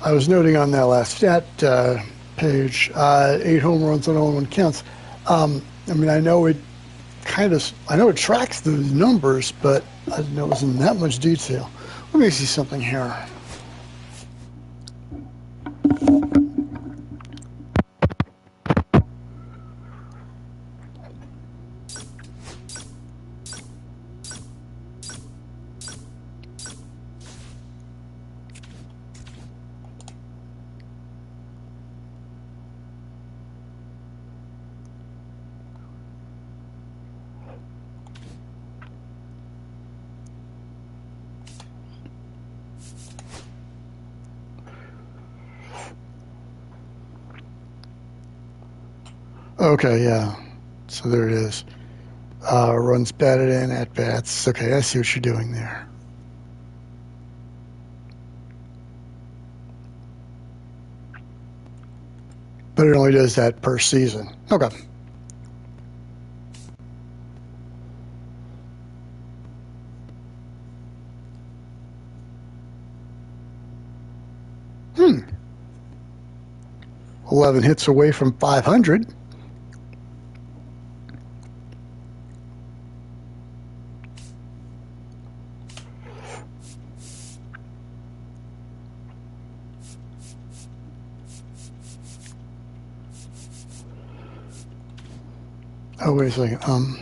I was noting on that last stat page, 8 home runs on only 1 counts. I mean, I know it tracks the numbers, but I didn't know it was in that much detail. Let me see something here. Okay, yeah. So there it is. Runs batted in, at bats. Okay, I see what you're doing there. But it only does that per season. Okay. Hmm. 11 hits away from 500. Oh, wait a second.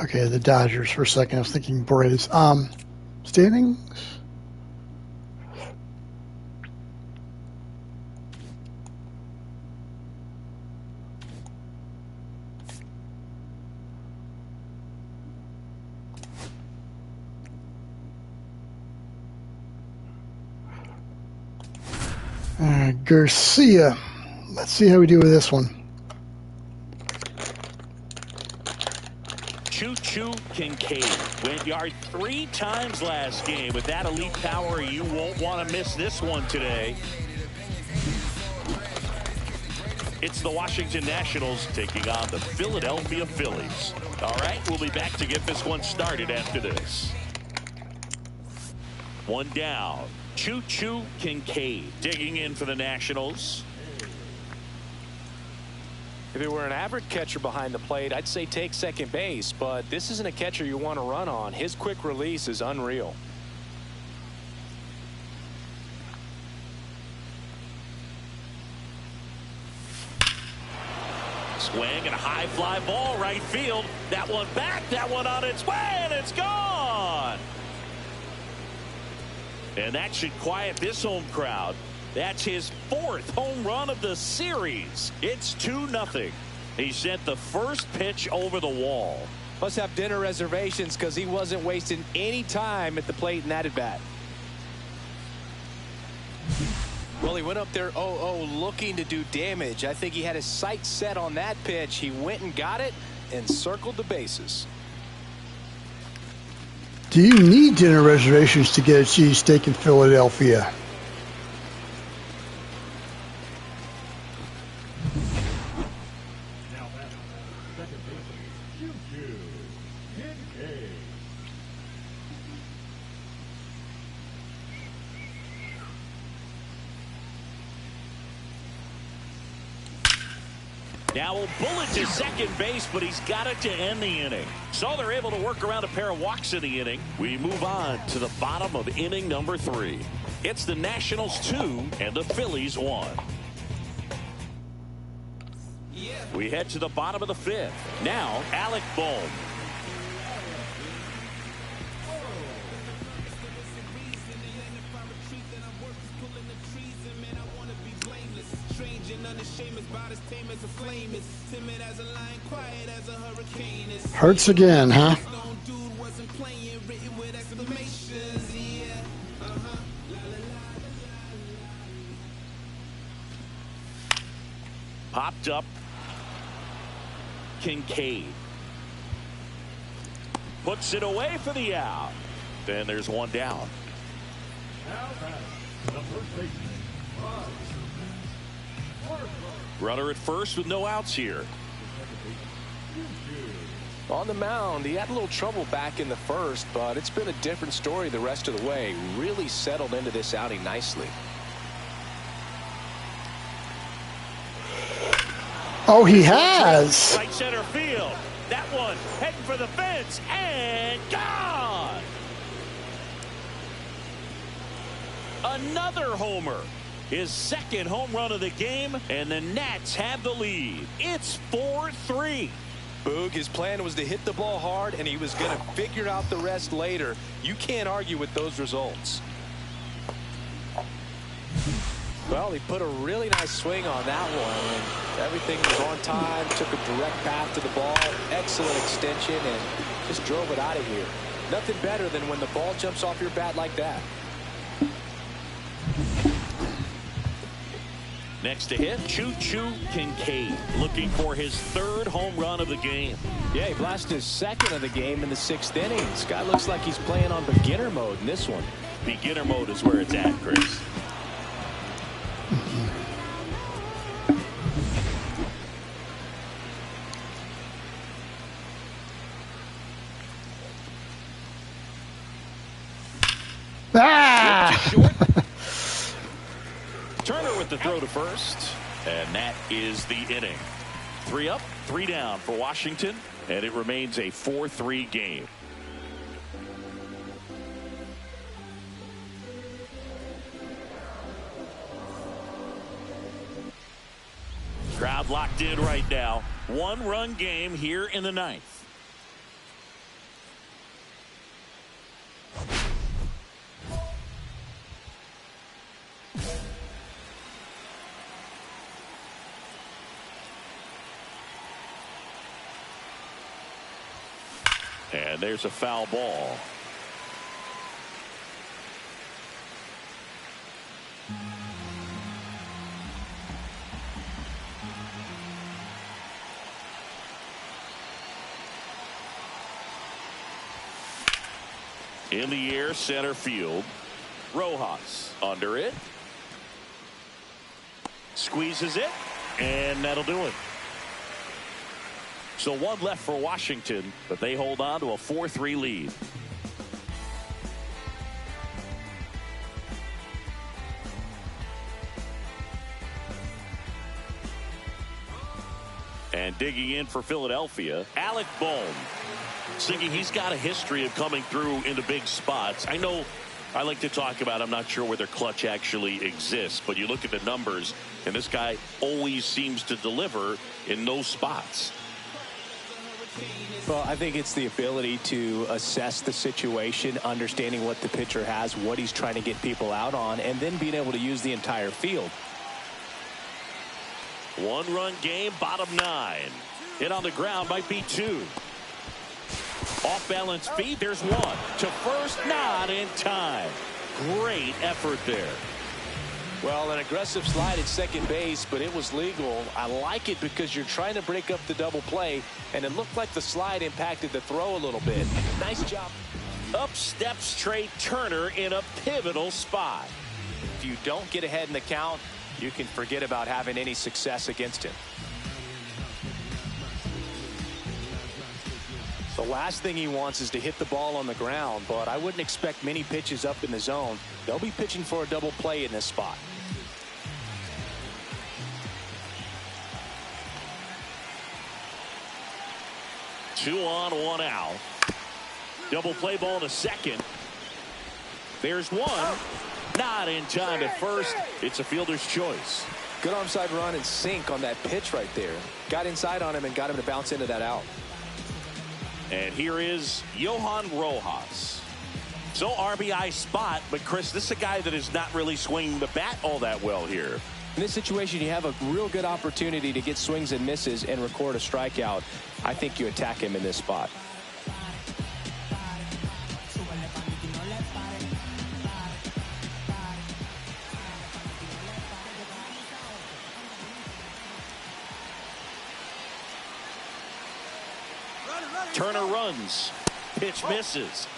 Okay, the Dodgers for a second. I was thinking Braves. Standings? Garcia. Let's see how we do with this one. Choo-Choo Kincade went yard 3 times last game. With that elite power, you won't want to miss this one today. It's the Washington Nationals taking on the Philadelphia Phillies. All right, we'll be back to get this one started after this. 1 down. Choo-Choo Kincade digging in for the Nationals. If it were an average catcher behind the plate, I'd say take second base, but this isn't a catcher you want to run on. His quick release is unreal. Swing and a high fly ball right field. That one back, that one on its way, and it's gone. And that should quiet this home crowd. That's his 4th home run of the series. It's 2-0. He sent the first pitch over the wall. Must have dinner reservations because he wasn't wasting any time at the plate in that at bat. Well, he went up there 0-0 looking to do damage. I think he had his sights set on that pitch. He went and got it and circled the bases. Do you need dinner reservations to get a cheesesteak in Philadelphia? Now that's second baseman, Choo-Choo Kincade. Now will bullet to second base, but he's got it to end the inning. So they're able to work around a pair of walks in the inning. We move on to the bottom of inning number 3. It's the Nationals 2 and the Phillies 1. We head to the bottom of the 5th. Now Alec Bohm. Hurts again, huh? Popped up. Kincade puts it away for the out. Then there's one down. Runner at first with no outs here. On the mound, he had a little trouble back in the first, but it's been a different story the rest of the way. Really settled into this outing nicely. Oh, he has. Right center field. That one heading for the fence and gone. Another homer. His second home run of the game, and the Nats have the lead. It's 4-3. Boog, his plan was to hit the ball hard, and he was going to figure out the rest later. You can't argue with those results. Well, he put a really nice swing on that one, and everything was on time. Took a direct path to the ball. Excellent extension, and just drove it out of here. Nothing better than when the ball jumps off your bat like that. Next to hit, Choo-Choo Kincade, looking for his 3rd home run of the game. Yeah, he blasted his 2nd of the game in the 6th inning. This guy looks like he's playing on beginner mode in this one. Beginner mode is where it's at, Chris. Turner with the throw to first, and that is the inning. 3 up, 3 down for Washington, and it remains a 4-3 game. Crowd locked in right now. 1-run game here in the 9th. And there's a foul ball. In the air, center field. Rojas under it. Squeezes it, and that'll do it. So 1 left for Washington, but they hold on to a 4-3 lead. And digging in for Philadelphia, Alec Bohm. Siggy, he's got a history of coming through into big spots. I know I like to talk about, I'm not sure whether clutch actually exists, but you look at the numbers, and this guy always seems to deliver in those spots. Well, I think it's the ability to assess the situation, understanding what the pitcher has, what he's trying to get people out on, and then being able to use the entire field. 1-run game, bottom 9. Hit on the ground might be 2. Off balance feet, there's 1. To first, not in time. Great effort there. Well, an aggressive slide at second base, but it was legal. I like it because you're trying to break up the double play, and it looked like the slide impacted the throw a little bit. Nice job. Up steps Trey Turner in a pivotal spot. If you don't get ahead in the count, you can forget about having any success against him. The last thing he wants is to hit the ball on the ground, but I wouldn't expect many pitches up in the zone. They'll be pitching for a double play in this spot. 2 on, 1 out. Double play ball to second. There's one. Not in time at first. It's a fielder's choice. Good onside run and sink on that pitch right there. Got inside on him and got him to bounce into that out. And here is Johan Rojas. So RBI spot, but Chris, this is a guy that is not really swinging the bat all that well here. In this situation, you have a real good opportunity to get swings and misses and record a strikeout. I think you attack him in this spot. Turner runs. Pitch misses.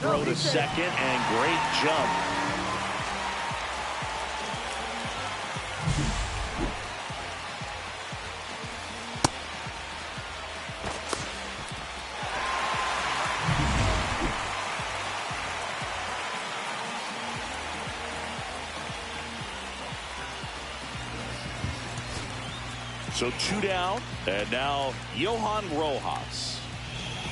Throw to second and great jump. So 2 down, and now Johan Rojas.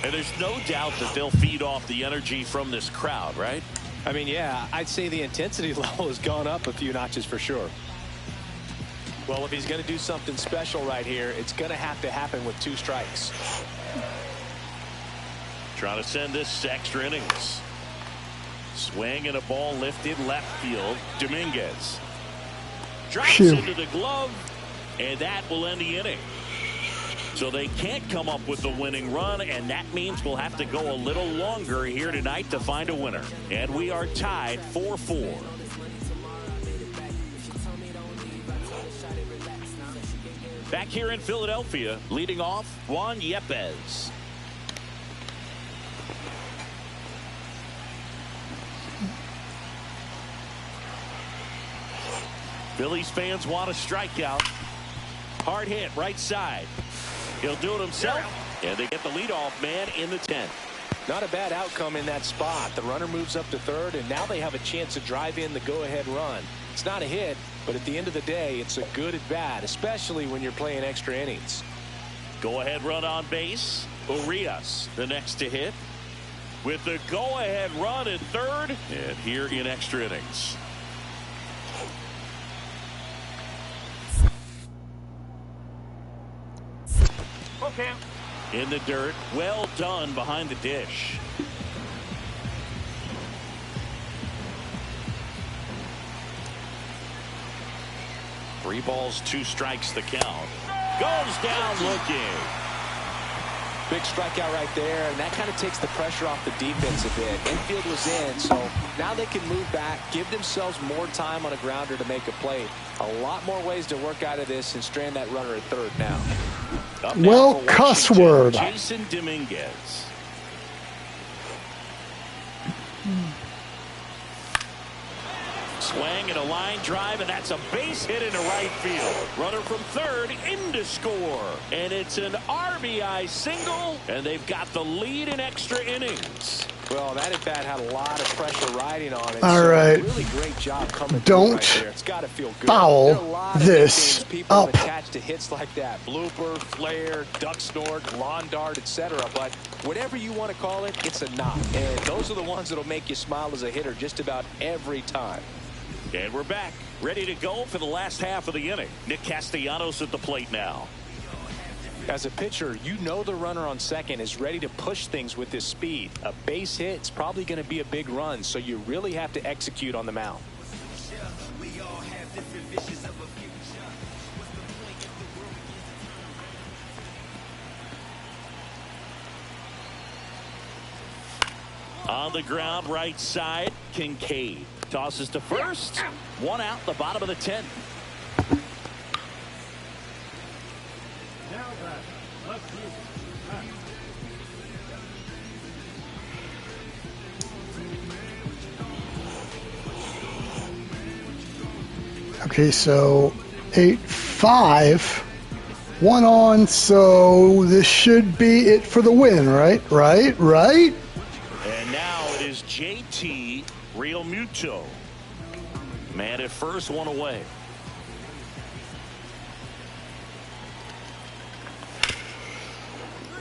And there's no doubt that they'll feed off the energy from this crowd, right? I mean, yeah, I'd say the intensity level has gone up a few notches for sure. Well, if he's going to do something special right here, it's going to have to happen with 2 strikes. Trying to send this extra innings. Swing and a ball lifted left field. Dominguez drops into the glove, and that will end the inning. So they can't come up with the winning run, and that means we'll have to go a little longer here tonight to find a winner. And we are tied 4-4. Back here in Philadelphia, leading off, Juan Yepez. Phillies fans want a strikeout. Hard hit, right side. He'll do it himself, and they get the leadoff man in the 10th. Not a bad outcome in that spot. The runner moves up to third, and now they have a chance to drive in the go-ahead run. It's not a hit, but at the end of the day, it's a good at bat, especially when you're playing extra innings. Go-ahead run on base. Urias, the next to hit. With the go-ahead run at third, and here in extra innings. Okay. In the dirt. Well done behind the dish. Three balls, 2 strikes the count. Goes down looking. Big strikeout right there, and that kind of takes the pressure off the defense a bit. Infield was in, so now they can move back, give themselves more time on a grounder to make a play. A lot more ways to work out of this and strand that runner at third now. Well, cuss word. Jason Dominguez. Swing and a line drive, and that's a base hit into right field. Runner from third in to score. And it's an RBI single, and they've got the lead in extra innings. Well, that at bat had a lot of pressure riding on it. All right. Really great job coming Don't right there. It's got to feel good. Foul this people up. Attached to hits like that. Blooper, flare, duck snort, lawn dart, etc. But whatever you want to call it, it's a knock. And those are the ones that'll make you smile as a hitter just about every time. And we're back, ready to go for the last half of the inning. Nick Castellanos at the plate now. As a pitcher, you know the runner on second is ready to push things with his speed. A base hit, it's probably going to be a big run, so you really have to execute on the mound. On the ground, right side, Kincade. Tosses to first. 1 out, the bottom of the 10th. Okay, so 8-5, 1 on, so this should be it for the win, right? Right? And now it is JT Real Muto. Man at first, 1 away.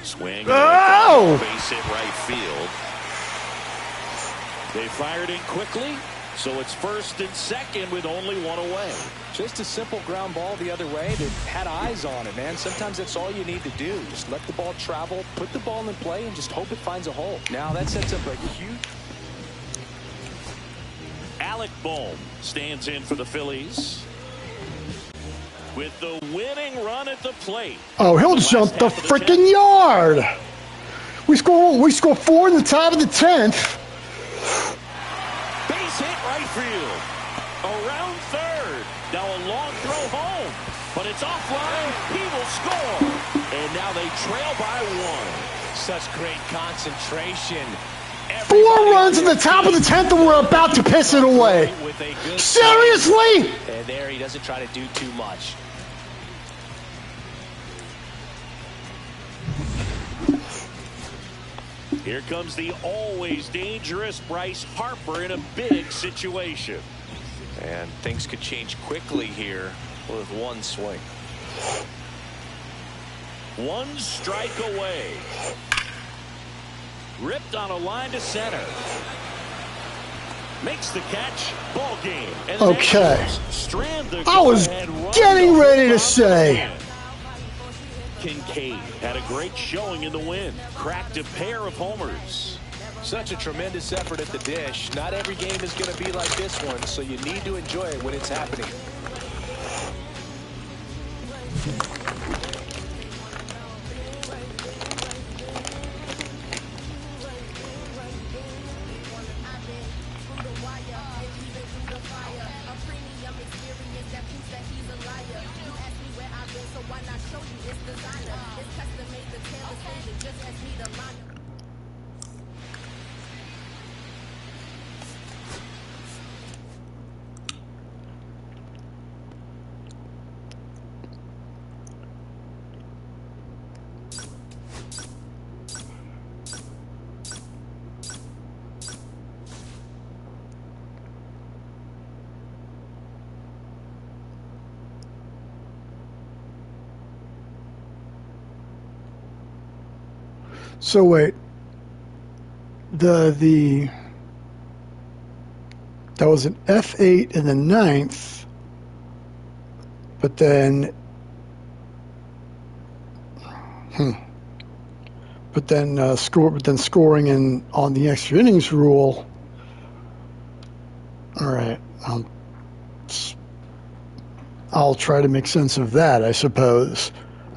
Swing. Oh! Base hit right field. They fired in quickly, so it's first and second with only one away. Just a simple ground ball the other way that had eyes on it, man. Sometimes that's all you need to do. Just let the ball travel, put the ball in play, and just hope it finds a hole. Now that sets up a huge... Alec Bohm stands in for the Phillies with the winning run at the plate. Oh, he'll jump the freaking yard. We score 4 in the top of the 10th. Base hit right field. Around third. Now a long throw home. But it's offline. He will score. And now they trail by 1. Such great concentration. 4 runs in the top of the 10th, and we're about to piss it away. Seriously? And there he doesn't try to do too much. Here comes the always dangerous Bryce Harper in a big situation. And things could change quickly here with one swing. 1 strike away. Ripped on a line to center. Makes the catch. Ball game. And okay. Strand the I was getting ready to say. Kincade had a great showing in the win. Cracked a pair of homers. Such a tremendous effort at the dish. Not every game is going to be like this one, so you need to enjoy it when it's happening. So wait, that was an F8 in the 9th, but then scoring in on the extra innings rule. All right, I'll try to make sense of that, I suppose.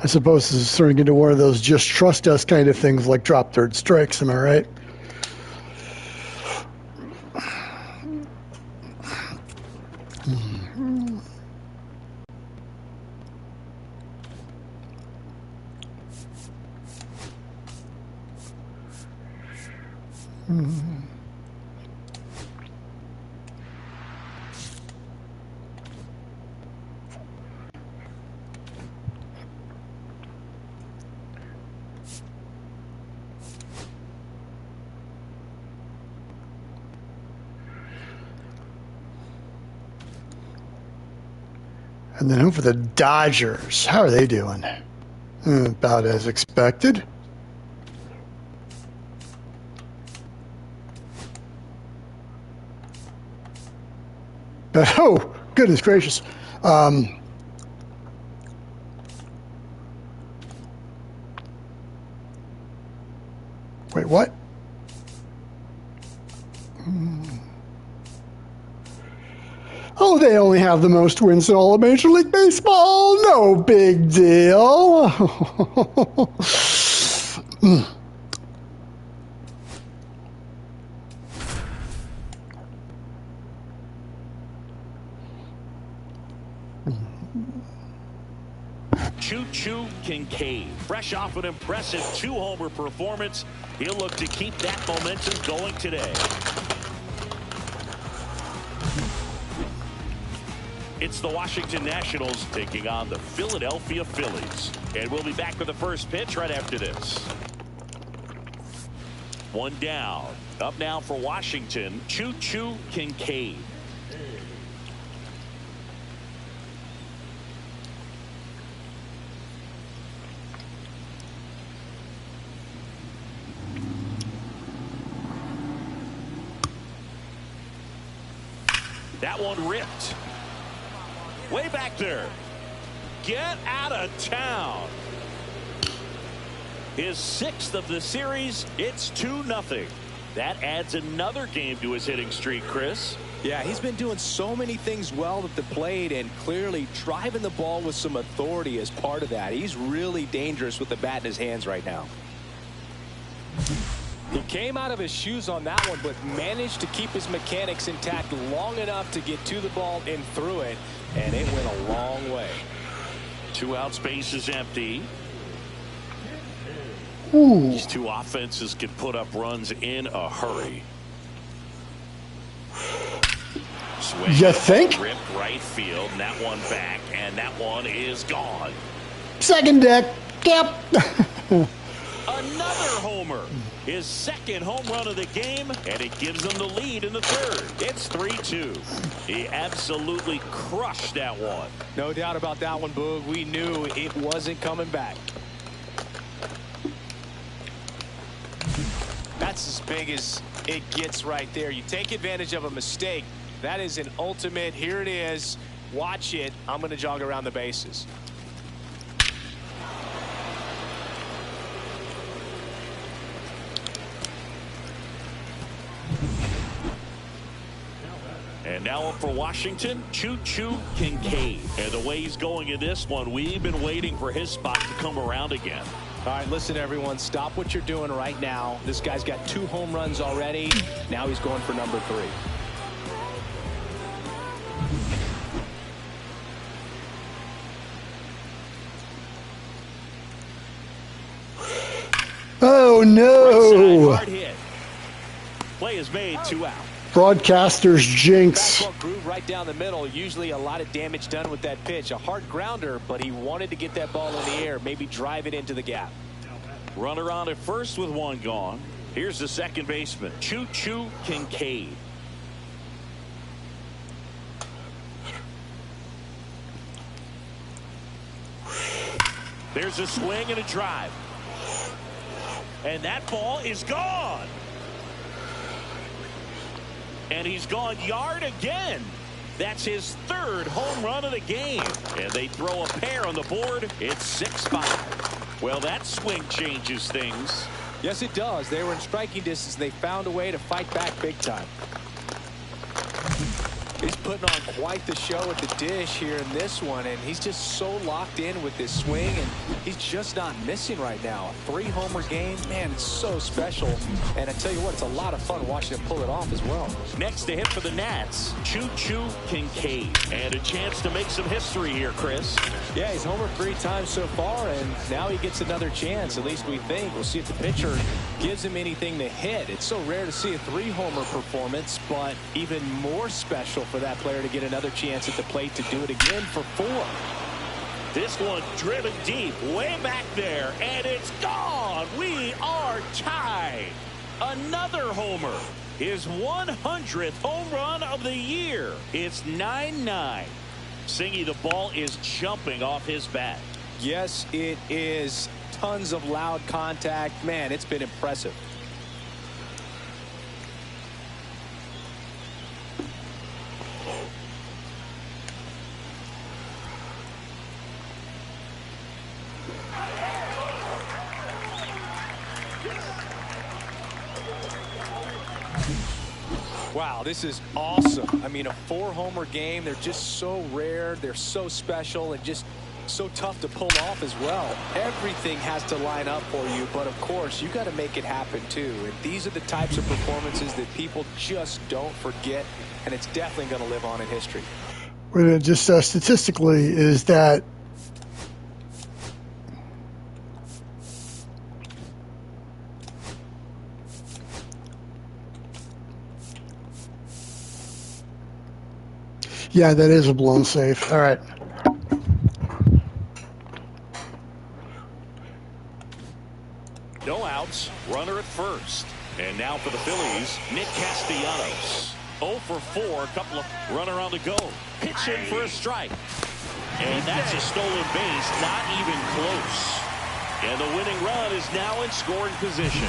I suppose this is turning into one of those just trust us kind of things like drop third strikes, am I right? And then over the Dodgers. How are they doing? About as expected. But, oh, goodness gracious. Wait, what? Oh, they only have the most wins in all of Major League Baseball. No big deal. Choo-Choo Kincade, fresh off an impressive 2-homer performance. He'll look to keep that momentum going today. It's the Washington Nationals taking on the Philadelphia Phillies. And we'll be back with the first pitch right after this. 1 down. Up now for Washington, Choo-Choo Kincade. That one ripped. Way back there. Get out of town. His 6th of the series. It's 2-0. That adds another game to his hitting streak, Chris. Yeah, he's been doing so many things well at the plate and clearly driving the ball with some authority as part of that. He's really dangerous with the bat in his hands right now. He came out of his shoes on that one, but managed to keep his mechanics intact long enough to get to the ball and through it, and it went a long way. 2 outs, base is empty. Ooh. These two offenses can put up runs in a hurry. Swing. You think? Ripped right field, and that one back, and that one is gone. Second deck. Yep. Another homer. His 2nd home run of the game, and it gives him the lead in the 3rd. It's 3-2. He absolutely crushed that one. No doubt about that one, Boog. We knew it wasn't coming back. That's as big as it gets right there. You take advantage of a mistake. That is an ultimate. Here it is. Watch it. I'm going to jog around the bases. And now up for Washington, Choo-Choo Kincade. And the way he's going in this one, we've been waiting for his spot to come around again. All right, listen, everyone, stop what you're doing right now. This guy's got 2 home runs already. Now he's going for number 3. Oh, no. Right side, hard hit. Play is made, 2 out. Broadcaster's jinx. Fastball groove right down the middle. Usually a lot of damage done with that pitch. A hard grounder, but he wanted to get that ball in the air, maybe drive it into the gap. Runner on at first with 1 gone. Here's the second baseman, Choo-Choo Kincade. There's a swing and a drive. And that ball is gone. And he's gone yard again. That's his 3rd home run of the game. And they throw a pair on the board. It's 6-5. Well, that swing changes things. Yes, it does. They were in striking distance. They found a way to fight back big time. He's putting on quite the show at the dish here in this one, and he's just so locked in with this swing, and he's just not missing right now. A 3-homer game, man, it's so special. And I tell you what, it's a lot of fun watching him pull it off as well. Next to hit for the Nats, Choo-Choo Kincade. And a chance to make some history here, Chris. Yeah, he's homered 3 times so far, and now he gets another chance, at least we think. We'll see if the pitcher gives him anything to hit. It's so rare to see a 3-homer performance, but even more special for that player to get another chance at the plate to do it again for 4. This one driven deep, way back there, and it's gone. We are tied. Another homer. His 100th home run of the year. It's 9-9. Singy, the ball is jumping off his bat. Yes, it is. Tons of loud contact. Man, it's been impressive. Wow, this is awesome. I mean, a 4-homer game. They're just so rare. They're so special and just so tough to pull off as well. Everything has to line up for you, but of course, you got to make it happen too. And these are the types of performances that people just don't forget, and it's definitely going to live on in history. Well, just statistically, is that yeah, that is a blown safe. All right. No outs, runner at first. And now for the Phillies, Nick Castellanos. 0 for 4, a couple of runner on the go. Pitch in for a strike. And that's a stolen base, not even close. And the winning run is now in scoring position.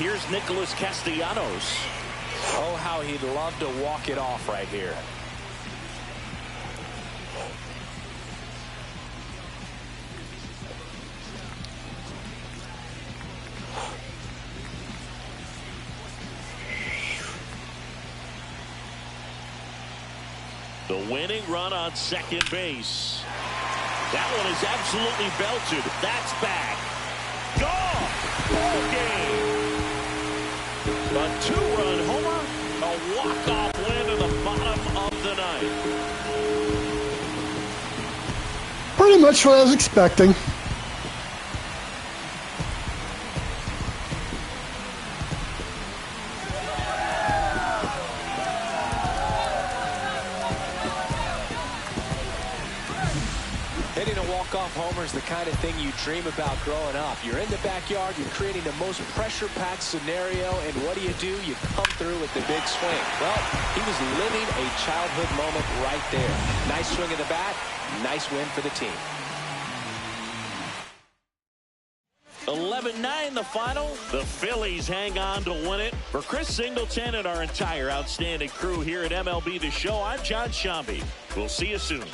Here's Nicholas Castellanos. Oh, how he'd love to walk it off right here. The winning run on second base. That one is absolutely belted. That's back. Gone. Ball game. A two-run homer. A walk-off win in the bottom of the ninth. Pretty much what I was expecting. Hitting a walk-off homer is the kind of thing you dream about growing up. You're in the backyard, you're creating the most pressure-packed scenario, and what do? You come through with the big swing. Well, he was living a childhood moment right there. Nice swing of the bat, nice win for the team. 11-9 the final. The Phillies hang on to win it. For Chris Singleton and our entire outstanding crew here at MLB The Show, I'm John Shambi. We'll see you soon.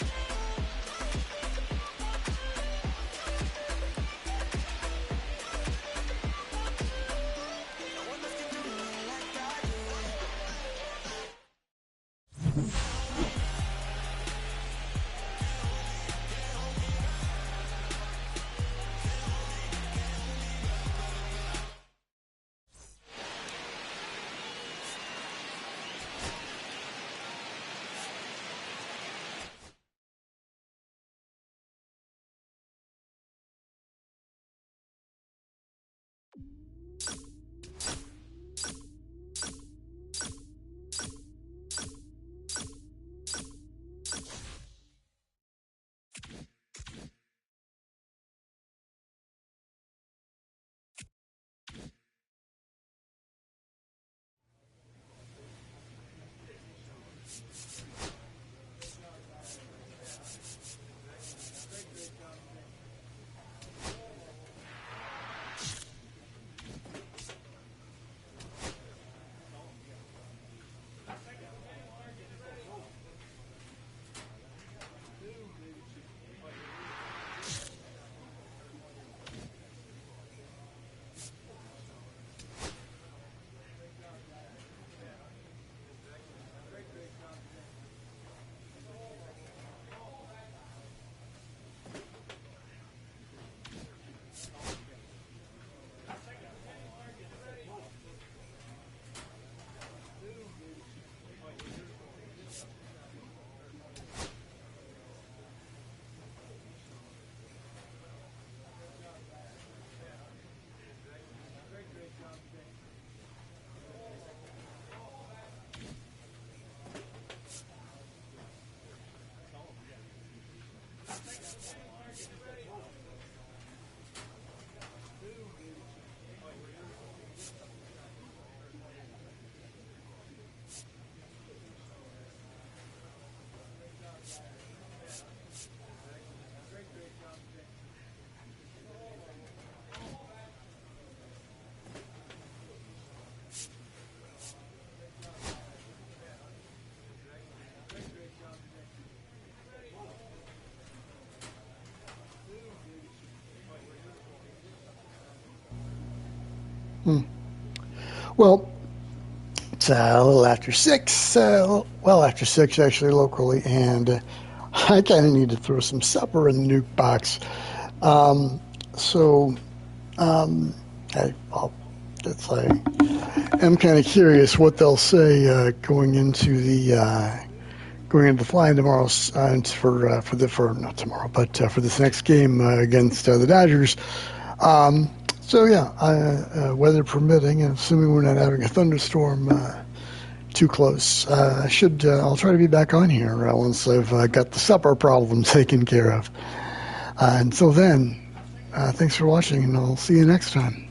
Well, it's a little after 6, well after 6 actually locally, and I kind of need to throw some supper in the nuke box. I'm kind of curious what they'll say going into the flying tomorrow for this next game against the Dodgers. Weather permitting, and assuming we're not having a thunderstorm too close, I'll try to be back on here once I've got the supper problem taken care of. Until then, thanks for watching, and I'll see you next time.